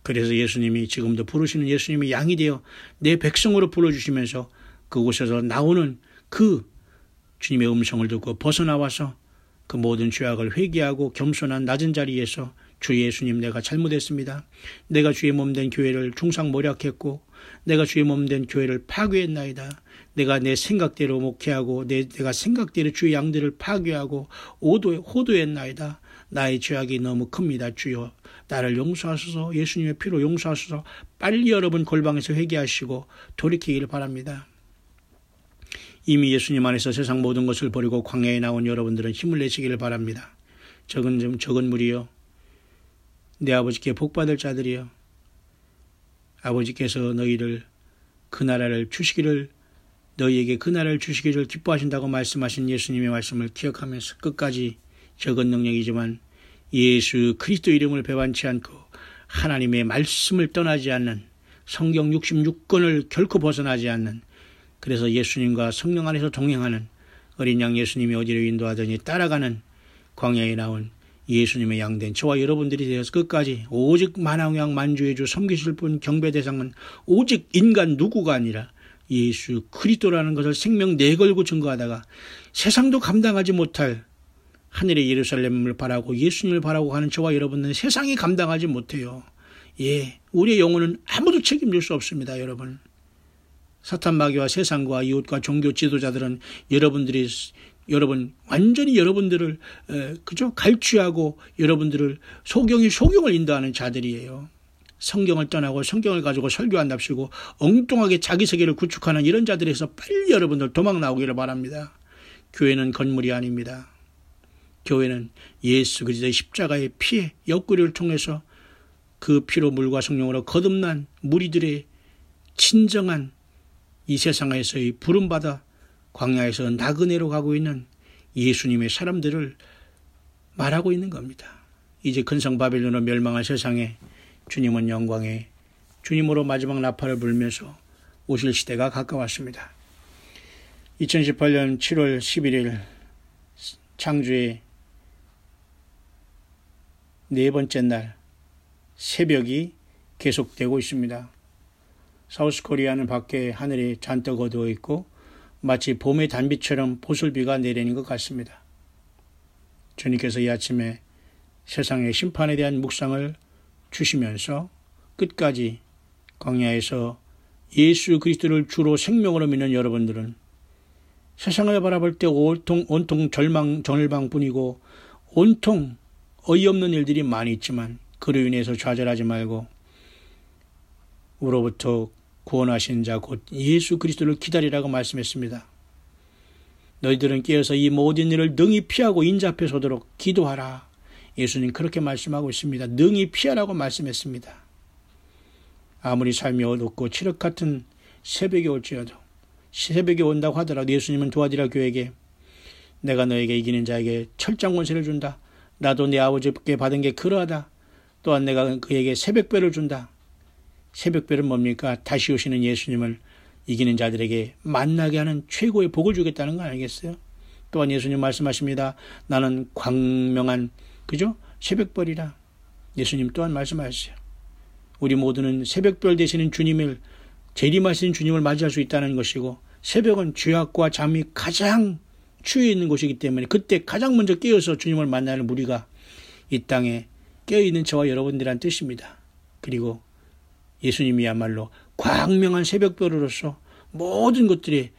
그래서 예수님이 지금도 부르시는 예수님이 양이 되어 내 백성으로 불러주시면서 그곳에서 나오는 그 주님의 음성을 듣고 벗어나와서 그 모든 죄악을 회개하고 겸손한 낮은 자리에서 주 예수님 내가 잘못했습니다. 내가 주의 몸된 교회를 중상모략했고 내가 주의 몸된 교회를 파괴했나이다. 내가 내 생각대로 목회하고 내가 생각대로 주의 양들을 파괴하고 호도했나이다. 나의 죄악이 너무 큽니다. 주여 나를 용서하소서. 예수님의 피로 용서하소서. 빨리 여러분 골방에서 회개하시고 돌이키기를 바랍니다. 이미 예수님 안에서 세상 모든 것을 버리고 광야에 나온 여러분들은 힘을 내시기를 바랍니다. 적은 무리여, 내 아버지께 복받을 자들이여, 아버지께서 너희를 그 나라를 주시기를, 너희에게 그 나라를 주시기를 기뻐하신다고 말씀하신 예수님의 말씀을 기억하면서 끝까지 적은 능력이지만 예수 그리스도 이름을 배반치 않고 하나님의 말씀을 떠나지 않는, 성경 66권을 결코 벗어나지 않는, 그래서 예수님과 성령 안에서 동행하는, 어린 양 예수님이 어디로 인도하더니 따라가는 광야에 나온 예수님의 양된 저와 여러분들이 되어서 끝까지 오직 만왕양 만주의 주 섬기실 분 경배 대상은 오직 인간 누구가 아니라 예수 그리스도라는 것을 생명 내걸고 증거하다가 세상도 감당하지 못할 하늘의 예루살렘을 바라고 예수님을 바라고 하는 저와 여러분은 세상이 감당하지 못해요. 예, 우리의 영혼은 아무도 책임질 수 없습니다. 여러분, 사탄 마귀와 세상과 이웃과 종교 지도자들은 여러분 완전히 여러분들을 그저 갈취하고 여러분들을 소경을 인도하는 자들이에요. 성경을 떠나고 성경을 가지고 설교한답시고 엉뚱하게 자기 세계를 구축하는 이런 자들에서 빨리 여러분들 도망 나오기를 바랍니다. 교회는 건물이 아닙니다. 교회는 예수 그리스도의 십자가의 피의 옆구리를 통해서 그 피로 물과 성령으로 거듭난 무리들의 진정한 이 세상에서의 부름받아 광야에서 나그네로 가고 있는 예수님의 사람들을 말하고 있는 겁니다. 이제 근성 바벨론으로 멸망할 세상에 주님은 영광에 주님으로 마지막 나팔을 불면서 오실 시대가 가까웠습니다. 2018년 7월 11일 창주의 네 번째 날 새벽이 계속되고 있습니다. 사우스코리아는 밖에 하늘이 잔뜩 어두워 있고 마치 봄의 단비처럼 보슬비가 내리는 것 같습니다. 주님께서 이 아침에 세상의 심판에 대한 묵상을 주시면서 끝까지 광야에서 예수 그리스도를 주로 생명으로 믿는 여러분들은 세상을 바라볼 때 온통 절망뿐이고 온통 어이없는 일들이 많이 있지만 그로 인해서 좌절하지 말고 우로부터 구원하신 자 곧 예수 그리스도를 기다리라고 말씀했습니다. 너희들은 깨어서 이 모든 일을 능히 피하고 인자앞에 서도록 기도하라. 예수님 그렇게 말씀하고 있습니다. 능히 피하라고 말씀했습니다. 아무리 삶이 어둡고 칠흑 같은 새벽이 올지어도 새벽이 온다고 하더라도 예수님은 두아디라 교회에게 내가 너에게 이기는 자에게 철장 권세를 준다. 나도 내 아버지께 받은 게 그러하다. 또한 내가 그에게 새벽별을 준다. 새벽별은 뭡니까? 다시 오시는 예수님을 이기는 자들에게 만나게 하는 최고의 복을 주겠다는 거 아니겠어요? 또한 예수님 말씀하십니다. 나는 광명한 새벽별이라. 예수님 또한 말씀하셨어요. 우리 모두는 새벽별 되시는 주님을 재림하신 주님을 맞이할 수 있다는 것이고 새벽은 죄악과 잠이 가장 추위에 있는 곳이기 때문에 그때 가장 먼저 깨어서 주님을 만나는 우리가 이 땅에 깨어있는 저와 여러분들이란 뜻입니다. 그리고 예수님이야말로 광명한 새벽별으로서 모든 것들이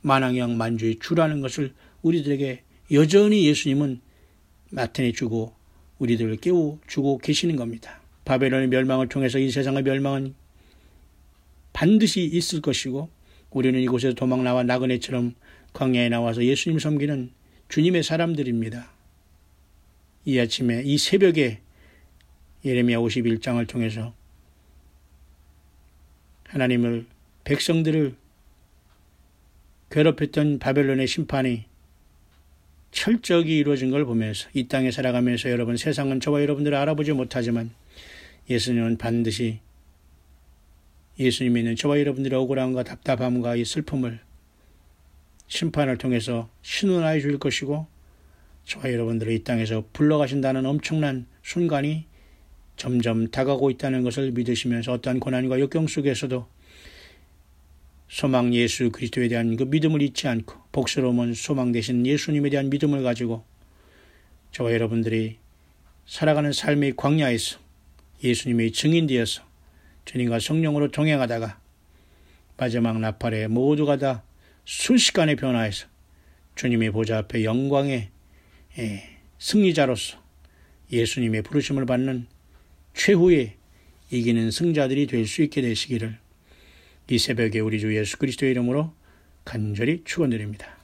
만왕양 만주의 주라는 것을 우리들에게 여전히 예수님은 나타내주고 우리들을 깨워주고 계시는 겁니다. 바벨론의 멸망을 통해서 이 세상의 멸망은 반드시 있을 것이고 우리는 이곳에서 도망 나와 나그네처럼 광야에 나와서 예수님 섬기는 주님의 사람들입니다. 이 아침에 이 새벽에 예레미야 51장을 통해서 하나님을 백성들을 괴롭혔던 바벨론의 심판이 철저히 이루어진 걸 보면서 이 땅에 살아가면서 여러분 세상은 저와 여러분들을 알아보지 못하지만 예수님은 반드시 예수님이 있는 저와 여러분들의 억울함과 답답함과 이 슬픔을 심판을 통해서 신원하여 줄 것이고 저와 여러분들을 이 땅에서 불러가신다는 엄청난 순간이 점점 다가오고 있다는 것을 믿으시면서 어떠한 고난과 역경 속에서도 소망 예수 그리스도에 대한 그 믿음을 잊지 않고 복스러움은 소망 되신 예수님에 대한 믿음을 가지고 저와 여러분들이 살아가는 삶의 광야에서 예수님의 증인되어서 주님과 성령으로 동행하다가 마지막 나팔에 모두가 다 순식간에 변화해서 주님의 보좌 앞에 영광의 승리자로서 예수님의 부르심을 받는 최후의 이기는 승자들이 될 수 있게 되시기를 이 새벽에 우리 주 예수 그리스도의 이름으로 간절히 축원드립니다.